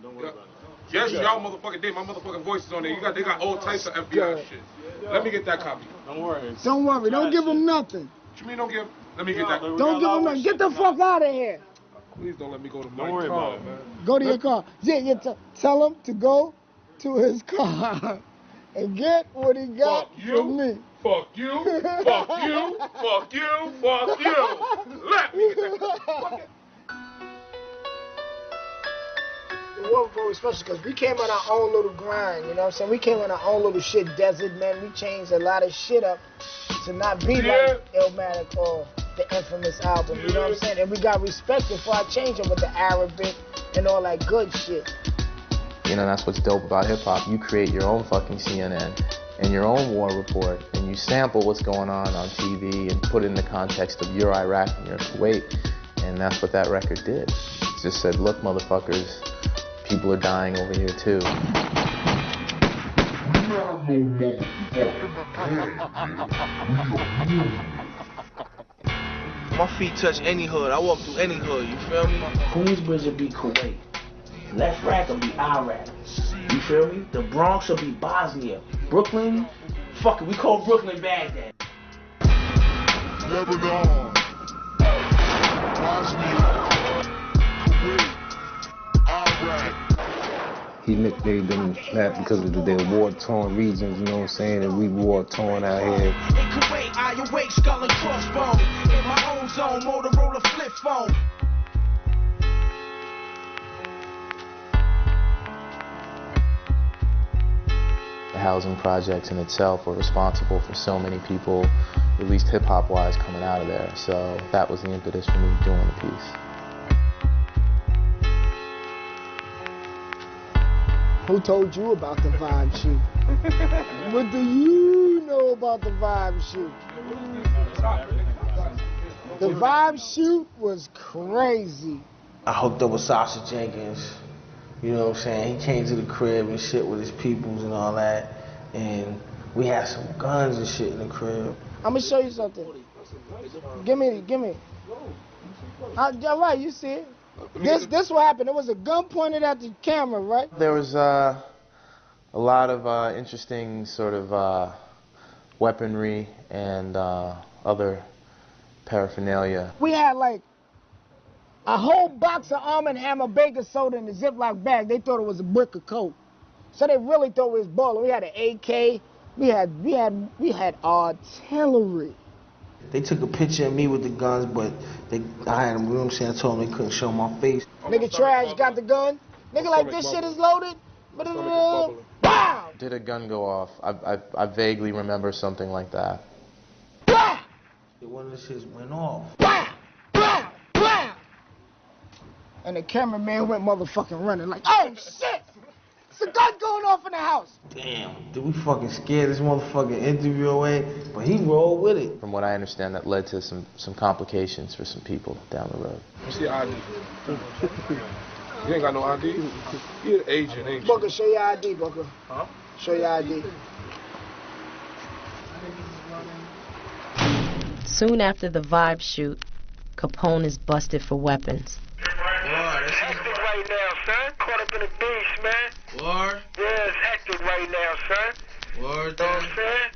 Don't worry about it. Yes, y'all motherfucking did. My motherfucking voice is on there. They got all types of FBI shit. Let me get that copy. Don't worry. Don't give him nothing. What you mean don't give? Let me get that. Don't give him nothing. Get the fuck out of here. Please don't let me go to my car, man. Go to your car. Yeah, tell him to go to his car and get what he got from me. Fuck you. Fuck you. Fuck you. Fuck you. Let me get that. It wasn't very special because we came on our own little grind, you know what I'm saying? We came on our own little shit desert, man. We changed a lot of shit up to not be like Illmatic or the infamous album, you know what I'm saying? And we got respected for our changing with the Arabic and all that good shit. You know, that's what's dope about hip-hop. You create your own fucking CNN and your own war report, and you sample what's going on TV and put it in the context of your Iraq and your Kuwait, and that's what that record did. It just said, look, motherfuckers, people are dying over here too. My feet touch any hood. I walk through any hood, you feel me? Queensbridge will be Kuwait. Left Rack will be Iraq. You feel me? The Bronx will be Bosnia. Brooklyn, fuck it, we call Brooklyn Baghdad. Lebanon, Bosnia, Kuwait, Iraq. He nicknamed them that because of their war-torn regions, you know what I'm saying? And we war-torn out here. In Kuwait, I awake, skull and crossbone. In my own zone, Motorola flip phone. The housing projects in itself were responsible for so many people, at least hip-hop-wise, coming out of there. So that was the impetus for me doing the piece. Who told you about the vibe shoot? What do you know about the vibe shoot? The vibe shoot was crazy. I hooked up with Sasha Jenkins, you know what I'm saying? He came to the crib and shit with his peoples and all that, and we had some guns and shit in the crib. I'm gonna show you something. Give me. All right, you see it. This what happened. There was a gun pointed at the camera, right? There was a lot of interesting sort of weaponry and other paraphernalia. We had like a whole box of Arm & Hammer baking soda in a Ziploc bag. They thought it was a brick of coke. So they really thought it was baller. We had an AK. We had artillery. They took a picture of me with the guns, but I had them, you know what I'm saying? I told them they couldn't show my face. Nigga Trash got the gun. Nigga like this shit is loaded. Wow! Did a gun go off? I vaguely remember something like that. One of the shits went off. And the cameraman went motherfucking running like, oh shit! It's a gun going off in the house. Damn, dude, we fucking scared this motherfucking interview away, but he rolled with it. From what I understand, that led to some complications for some people down the road. What's your ID? You ain't got no ID? You're an agent, ain't you? Booker, show your ID, Booker. Huh? Show your ID. Soon after the Vibe shoot, Capone is busted for weapons. Hectic right now, son. Caught up in a beast, man. Word? Yeah, it's hectic right now, son. Word, know what I'm saying?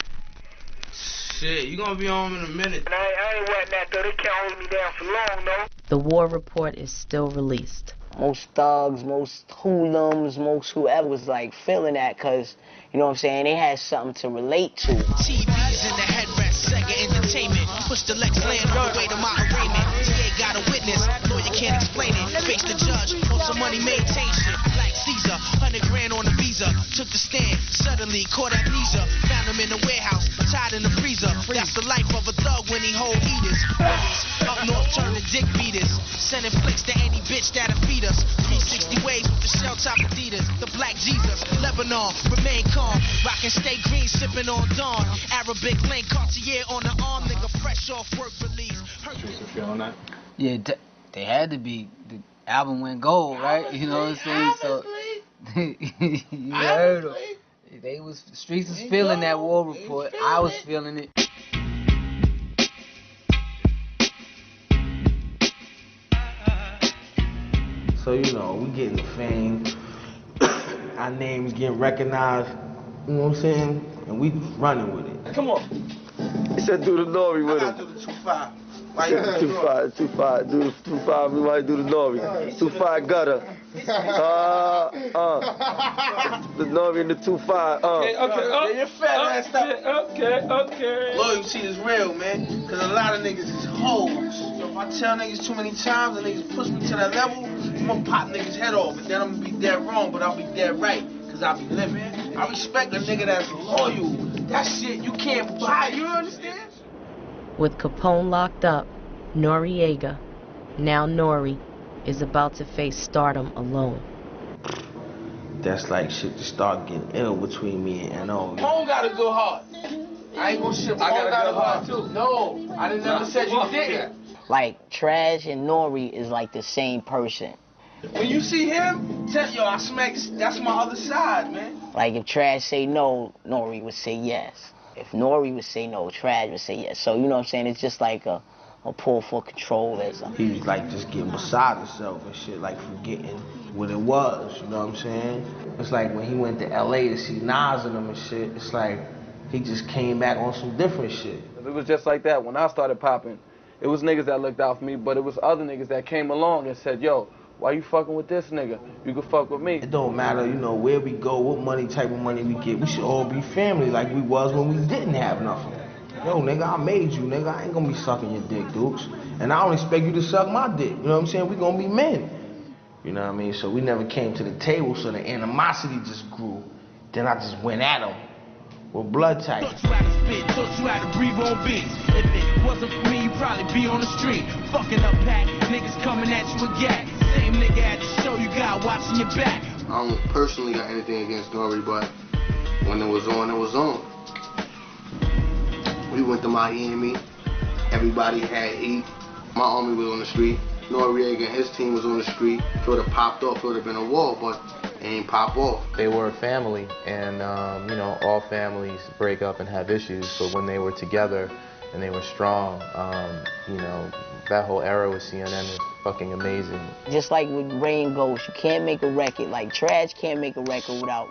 Shit, you gonna be home in a minute. And I ain't wetting that, though. They can't hold me down for long, though. The war report is still released. Most thugs, most hoodlums, most whoever was like feeling that because, you know what I'm saying, they had something to relate to. TV's in the headrest, Sega Entertainment. Push the Lex land on the way to my arraignment. TA got a witness, lawyer can't explain it. Face the judge, on some money maintain shit. Like Caesar, 100 grand on the visa. Took the stand, suddenly caught amnesia. Found him in the warehouse, tied in the freezer. That's the life of a thug when he hold eaters. Up north turn to dick beaters. Sending flicks to any bitch that'll feed us. 360 ways with the shell top Adidas. The black Jesus, Lebanon, remain calm. Rockin' stay green, sipping on Dawn. Arabic link, Cartier on the arm. Nigga fresh off work release. You feeling that? Yeah, they had to be. The album went gold, right? You know what I'm saying? So you heard them. They was streets was feeling that war report. I was feeling it. So, you know, we getting the fame. Our names getting recognized. You know what I'm saying? And we running with it. Come on. He said do the Nori with him. I gotta do the 2-5. Why you 2-5, do the 2-5, we might do the Nori. 2-5 gutter. The Nori and the 2-5, Okay, you're fat ass stuff. Okay. Loyalty is real, man. Cause a lot of niggas is hoes. So if I tell niggas too many times and niggas push me to that level, I'm gonna pop niggas head off. And then I'm gonna be dead wrong, but I'll be dead right. Cause I'll be living. I respect a nigga that's loyal. That shit you can't buy, you understand? With Capone locked up, Noriega, now Nori, is about to face stardom alone. That's like shit to start getting ill between me and N.O. Home got a good heart. I ain't gonna shit. I got a good heart too. No, I didn't never said you didn't. Like, Trash and Nori is like the same person. When you see him, tell yo, I smack. That's my other side, man. Like, if Trash say no, Nori would say yes. If Nori would say no, Trash would say yes. So, you know what I'm saying? It's just like a pull for controlism. He was like just getting beside himself and shit, like forgetting what it was, you know what I'm saying? It's like when he went to LA to see Nas and them and shit, it's like he just came back on some different shit. It was just like that. When I started popping, it was niggas that looked out for me, but it was other niggas that came along and said, yo, why you fucking with this nigga? You can fuck with me. It don't matter, you know, where we go, what money, type of money we get. We should all be family like we was when we didn't have nothing. Yo, nigga, I made you, nigga. I ain't gonna be sucking your dick, Dukes. And I don't expect you to suck my dick. You know what I'm saying? We gonna be men. You know what I mean? So we never came to the table, so the animosity just grew. Then I just went at him with blood type. Taught you how to spit, taught you how to breathe on beats. If it wasn't for me, you'd probably be on the street. Fucking up pack, niggas coming at you with gat. Same nigga at the show, you got watching your back. I don't personally got anything against Nori, but when it was on, it was on. We went to Miami, everybody had heat. My army was on the street. Noriega and his team was on the street. If it would have popped off, it would have been a war, but it ain't pop off. They were a family, and you know, all families break up and have issues, but when they were together and they were strong, you know, that whole era with CNN was fucking amazing. Just like with Rain Ghost, you can't make a record, like Trash can't make a record without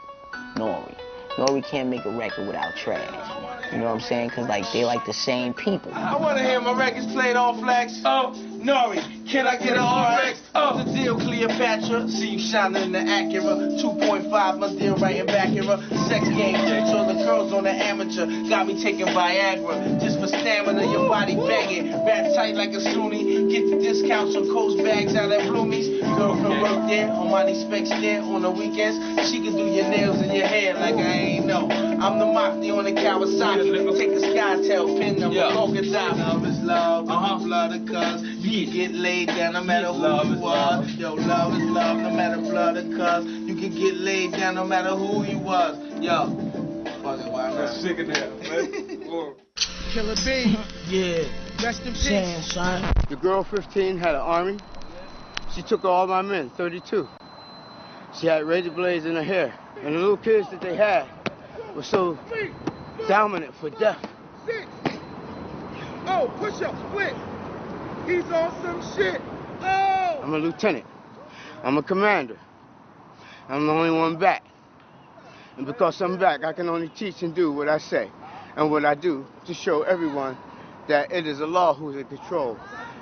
Nori. Nori can't make a record without Trash. You know what I'm saying? Because, like, they like the same people. I want to hear my records played on flex. Oh, Nori, can I get an RX? Oh, the deal, Cleopatra. See you shining in the Acura. 2.5, my deal right in back here. Sex game, tricks on the curls on the amateur. Got me taking Viagra. Just for stamina, your body begging. Wrap tight like a Sunni. Get the discounts on Coast bags out at Bloomies. Girl can work there, on my specs there. On the weekends, she can do your nails and your hair like I ain't know. I'm the Mafia on the Kawasaki. Take a SkyTel, pin number, polka dot. Love is love, blood of cuz. You can get laid down no matter who you are. Yo, love is love, no matter blood or cuz. You can get laid down no matter who you was. Yo, fucking wild. Let's stick it down, man. Killer B. Yeah. Rest in peace. Son. The girl 15 had an army. She took all my men, 32. She had razor blades in her hair. And the little kids that they had were so dominant for death. 6. Oh, push up, split. He's on some shit. Oh! I'm a lieutenant. I'm a commander. I'm the only one back. And because I'm back, I can only teach and do what I say and what I do to show everyone that it is Allah who's in control.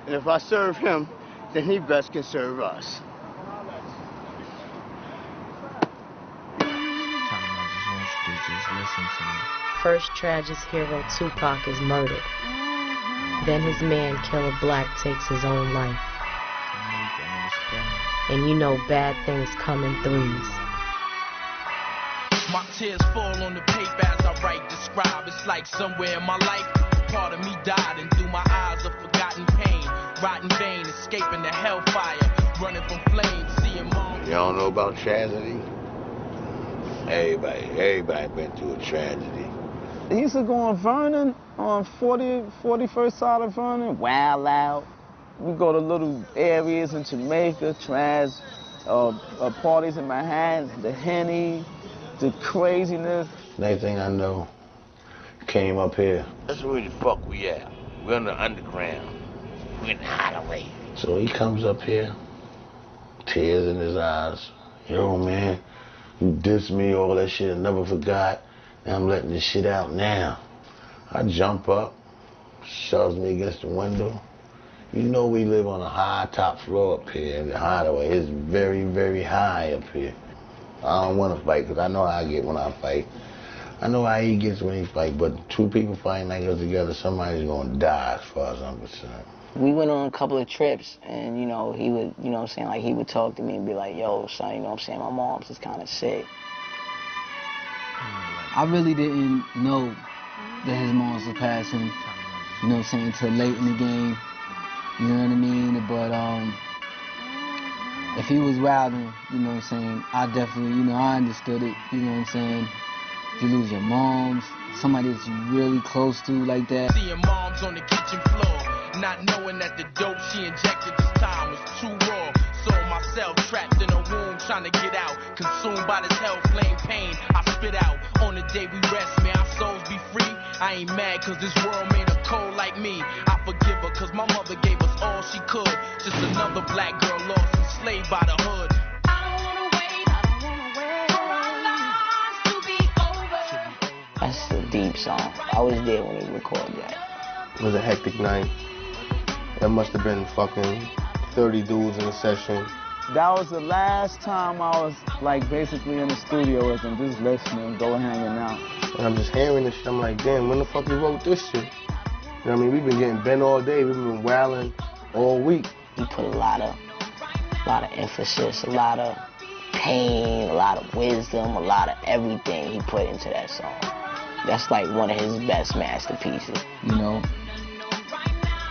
And if I serve him, then he best can serve us. First Tragic's hero Tupac is murdered. Then his man Killer Black takes his own life. And you know bad things come in threes. My tears fall on the paper as I write, describe. It's like somewhere in my life, part of me died, and through my eyes of forgotten pain, rotten vein, escaping the hellfire, running from flames, seeing mom. You don't know about tragedy? Everybody been through a tragedy. They used to go on Vernon, on 41st side of Vernon, wild out. We go to little areas in Jamaica, parties in Manhattan, the Henny, the craziness. Next thing I know, came up here. That's where the fuck we at. We're in the underground. We're in the hideaway. So he comes up here, tears in his eyes. Yo, man, you dissed me, all that shit, I never forgot. Now I'm letting this shit out now. I jump up, shoves me against the window. You know we live on a high top floor up here in the hideaway. It's very, very high up here. I don't want to fight because I know how I get when I fight. I know how he gets when he fight, but two people fighting like us together, somebody's going to die as far as I'm concerned. We went on a couple of trips, and, you know, he would, you know what I'm saying, like, he would talk to me and be like, yo, son, you know what I'm saying, my mom's just kind of sick. I really didn't know that his mom's was passing, you know what I'm saying, until late in the game, you know what I mean, but, if he was wilding, you know what I'm saying, I definitely, you know, I understood it, you know what I'm saying. You lose your moms, somebody that you really close to like that. Seeing moms on the kitchen floor, not knowing that the dope she injected this time was too raw. Saw myself trapped in a womb, trying to get out, consumed by this hell flame pain. I spit out on the day we rest, may our souls be free. I ain't mad cause this world made her cold like me. I forgive her cause my mother gave us all she could. Just another black girl lost, enslaved by the hood. That's a deep song. I was there when he recorded that. It was a hectic night. There must have been fucking 30 dudes in a session. That was the last time I was, like, basically in the studio with him, just listening, go hanging out. And I'm just hearing this shit, I'm like, damn, when the fuck you wrote this shit? You know what I mean? We've been getting bent all day, we've been wailing all week. He put a lot of emphasis, a lot of pain, a lot of wisdom, a lot of everything he put into that song. That's like one of his best masterpieces. You know,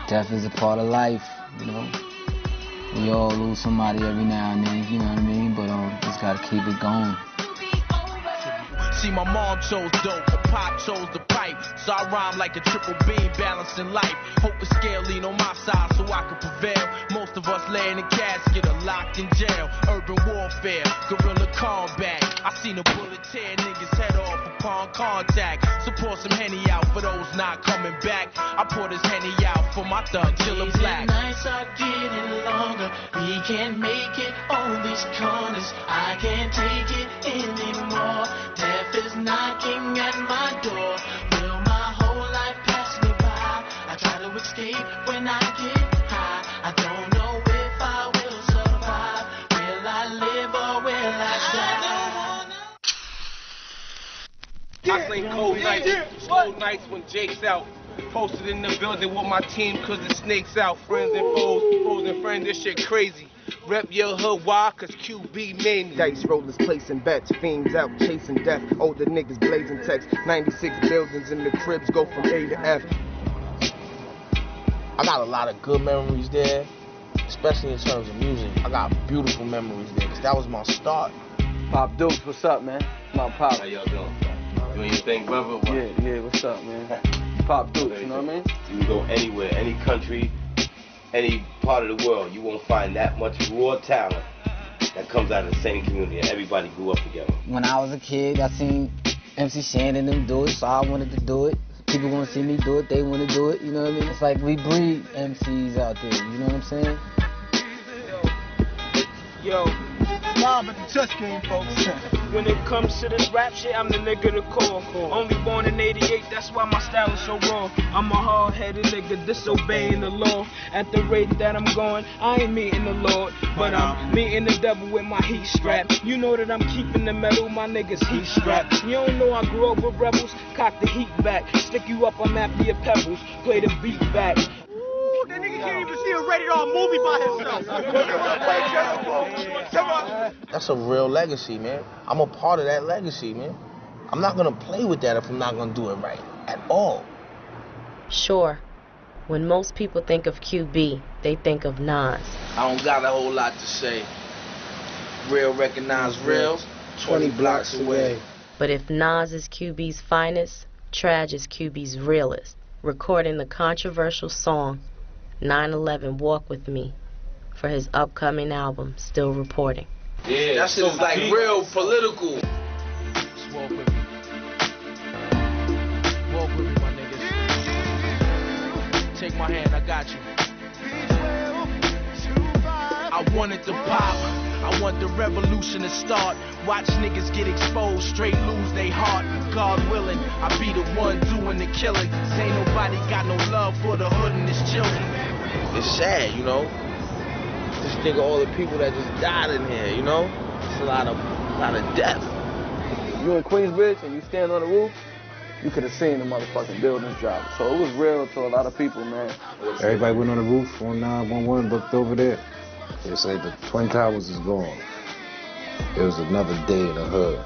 death is a part of life, you know. We all lose somebody every now and then, you know what I mean? But just gotta keep it going. See, my mom chose dope, but pop chose the pipe. So I rhyme like a triple beam, balancing life. Hope the scale lean on my side so I can prevail. Most of us lay in a casket or locked in jail. Urban warfare, guerrilla combat. I seen a bullet tear niggas head off upon contact. So pour some Henny out for those not coming back. I pour this Henny out for my thug Killer Black. These nights are getting longer. We can't make it on these corners. I can't take it anymore. Death is knocking at my door. Will my to escape when I get high. I don't know if I will survive. Will I live or will I die? I sing cold nights when Jake's out. Posted in the building with my team cause the snake's out. Friends and foes and friends, this shit crazy. Rep your hood, why? Cause QB made me. Dice rollers placing bets, fiends out chasing death. Older niggas blazing text. 96 buildings in the cribs go from A to F. I got a lot of good memories there, especially in terms of music. I got beautiful memories there, cause that was my start. Pop Dukes, what's up, man? My Pop. How y'all doing? Doing your thing, brother? What? Yeah, what's up, man? Pop Dukes, you know what I mean? You can go anywhere, any country, any part of the world, you won't find that much raw talent that comes out of the same community, and everybody grew up together. When I was a kid, I seen MC Shannon and them do it, so I wanted to do it. People gonna see me do it, they wanna do it, you know what I mean? It's like we breed MCs out there, you know what I'm saying? Yo, Mobb at the chess game, folks. when it comes to this rap shit, I'm the nigga to call. Only born in 88, that's why my style is so raw. I'm a hard-headed nigga disobeying the law. At the rate that I'm going, I ain't meeting the Lord, but I'm meeting the devil with my heat strap. You know that I'm keeping the metal, my niggas heat strapped. You don't know I grew up with rebels, cock the heat back. Stick you up, I'm after your pebbles, play the beat back. That nigga can't even see a rated R movie by himself. That's a real legacy, man. I'm a part of that legacy, man. I'm not gonna play with that if I'm not gonna do it right at all. Sure, when most people think of QB, they think of Nas. I don't got a whole lot to say. Real recognize real, 20 blocks away. But if Nas is QB's finest, Trag is QB's realest, recording the controversial song 9/11 Walk With Me for his upcoming album, Still Reporting. Yeah, that shit is like real political. Just walk with me. Walk with me, my niggas. Take my hand, I got you. I want it to pop. I want the revolution to start. Watch niggas get exposed, straight lose they heart. God willing, I be the one doing the killing. Ain't nobody got no love for the hood and its children. It's sad, you know. Just think of all the people that just died in here, you know. It's a lot of death. You in Queensbridge and you stand on the roof, you could have seen the motherfucking buildings drop. So it was real to a lot of people, man. Everybody went on the roof on 911, looked over there. They say the Twin Towers is gone. It was another day in the hood.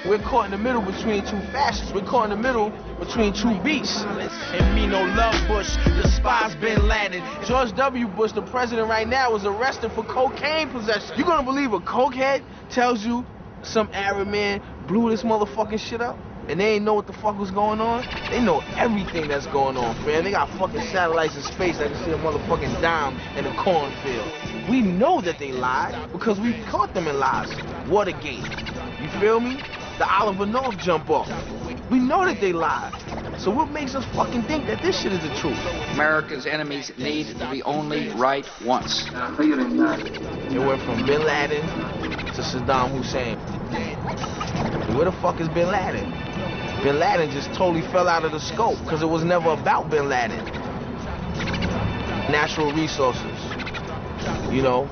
We're caught in the middle between two fascists. We're caught in the middle between two beasts. And me no love Bush, despise Bin Laden. George W. Bush, the president right now, was arrested for cocaine possession. You gonna believe a cokehead tells you some Arab man blew this motherfucking shit up? And they ain't know what the fuck was going on? They know everything that's going on, man. They got fucking satellites in space that can see a motherfucking dime in a cornfield. We know that they lied because we caught them in lies. Watergate. You feel me? The Oliver North jump off. We know that they lied. So what makes us fucking think that this shit is the truth? America's enemies need to be only right once. It went from Bin Laden to Saddam Hussein. Where the fuck is Bin Laden? Bin Laden just totally fell out of the scope because it was never about Bin Laden. Natural resources, you know,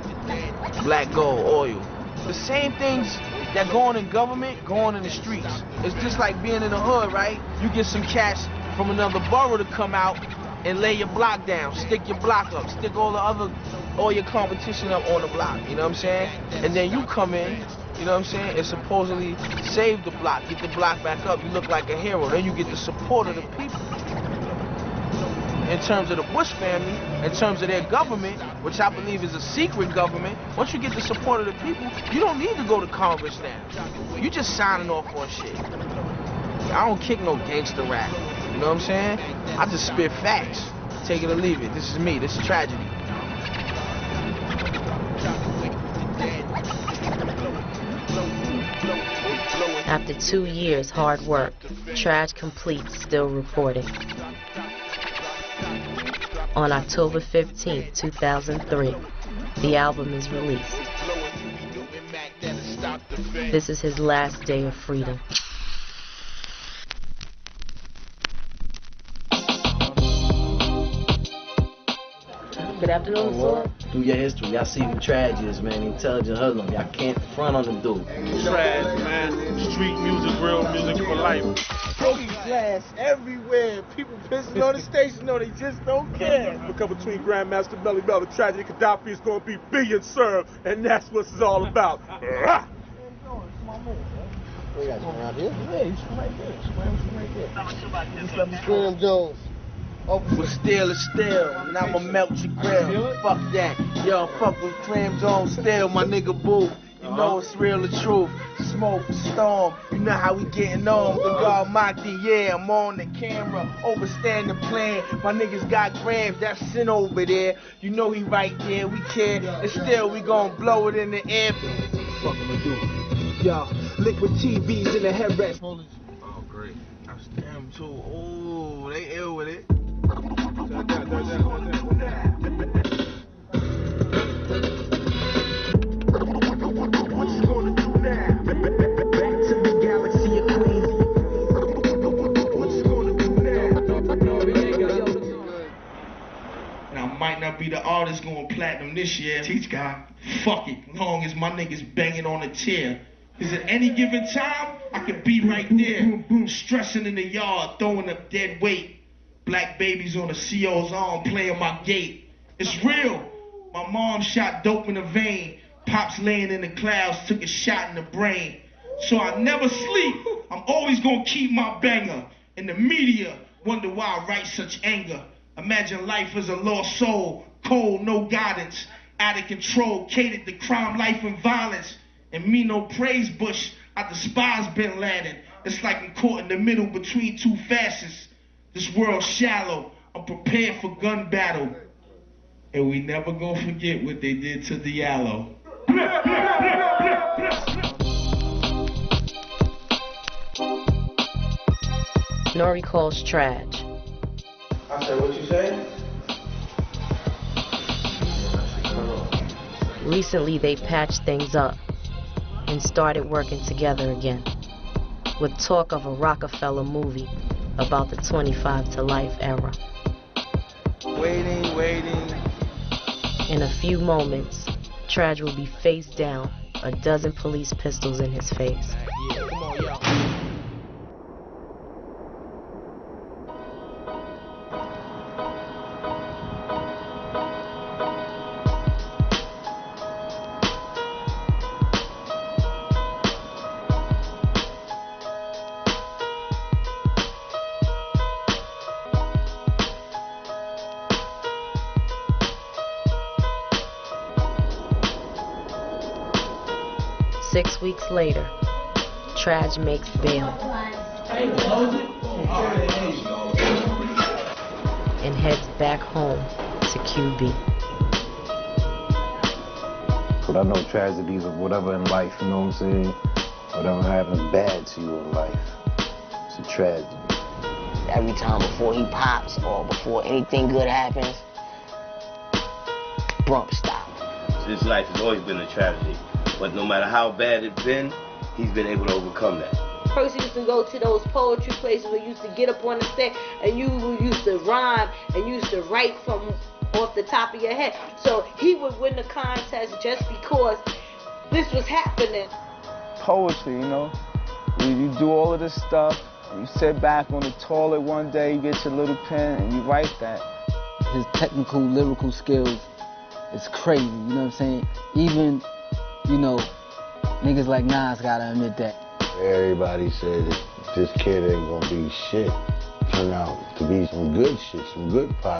black gold, oil. The same things that go on in government, go on in the streets. It's just like being in the hood, right? You get some cats from another borough to come out and lay your block down, stick your block up, stick all your competition up on the block, you know what I'm saying? And then you come in, you know what I'm saying, and supposedly save the block, get the block back up, you look like a hero, then you get the support of the people. In terms of the Bush family, in terms of their government, which I believe is a secret government, once you get the support of the people, you don't need to go to Congress now. You just signing off on shit. I don't kick no gangster rap, you know what I'm saying? I just spit facts. Take it or leave it. This is me, this is tragedy. After 2 years hard work, Trag completes Still Reporting. On October 15, 2003, the album is released. This is his last day of freedom. Good afternoon, sir. Through your history, y'all see who Tragedy is, man. Intelligent hoodlum. Y'all can't front on them dude. Trash, man. Street music, real music for life. Broken glass everywhere. People pissing on the station, no, they just don't care. We come between Grandmaster Melly Mel and Tragedy Khadafi is going to be billion served, and that's what it's all about. Where you guys from around here? Yeah, he's from right there. He's from Graham Jones. What's steel is steel, and I'ma melt your grill. Fuck that. Yo, fuck with Clam Jones still, my nigga boo. You know it's real, the truth. Smoke, storm, you know how we getting on. The God Maki, yeah, I'm on the camera. Overstand the plan. My niggas got grams, that's sin over there. You know he right there, we care. And still we gon' blow it in the air. Fuck we do. Yo, liquid TVs in the headrest. Oh, great. That's them too. Oh, they ill with it. Might not be the artist going platinum this year. Teach guy, fuck it, long as my niggas banging on a chair. Cause at any given time, I could be right there, stressing in the yard, throwing up dead weight. Black babies on the CO's arm, playing my gate. It's real. My mom shot dope in the vein. Pops laying in the clouds, took a shot in the brain. So I never sleep. I'm always gonna keep my banger. And the media wonder why I write such anger. Imagine life as a lost soul, cold, no guidance, out of control, catered to crime, life, and violence. And me no praise bush, I despise Bin Laden. It's like I'm caught in the middle between two fascists. This world's shallow, I'm prepared for gun battle. And we never gonna forget what they did to Diallo. Nori calls Trage. I said, what you say? Recently, they patched things up and started working together again, with talk of a Rockefeller movie about the 25 to life era. Waiting. In a few moments, Trage will be face down, a dozen police pistols in his face. Yeah, come on, y'all. 6 weeks later, Trage makes bail and heads back home to QB. But I know tragedies of whatever in life, you know what I'm saying? Whatever happens bad to you in life, it's a tragedy. Every time before he pops or before anything good happens, Brump stop. His life has always been a tragedy. But no matter how bad it's been, he's been able to overcome that. Person used to go to those poetry places where you used to get up on the stage and you used to rhyme and you used to write from off the top of your head. So he would win the contest just because this was happening. Poetry, you know, you do all of this stuff, you sit back on the toilet one day, you get your little pen and you write that. His technical, lyrical skills is crazy, you know what I'm saying? Even, you know, niggas like Nas gotta admit that. Everybody said that this kid ain't gonna be shit. Turned out to be some good shit, some good pop.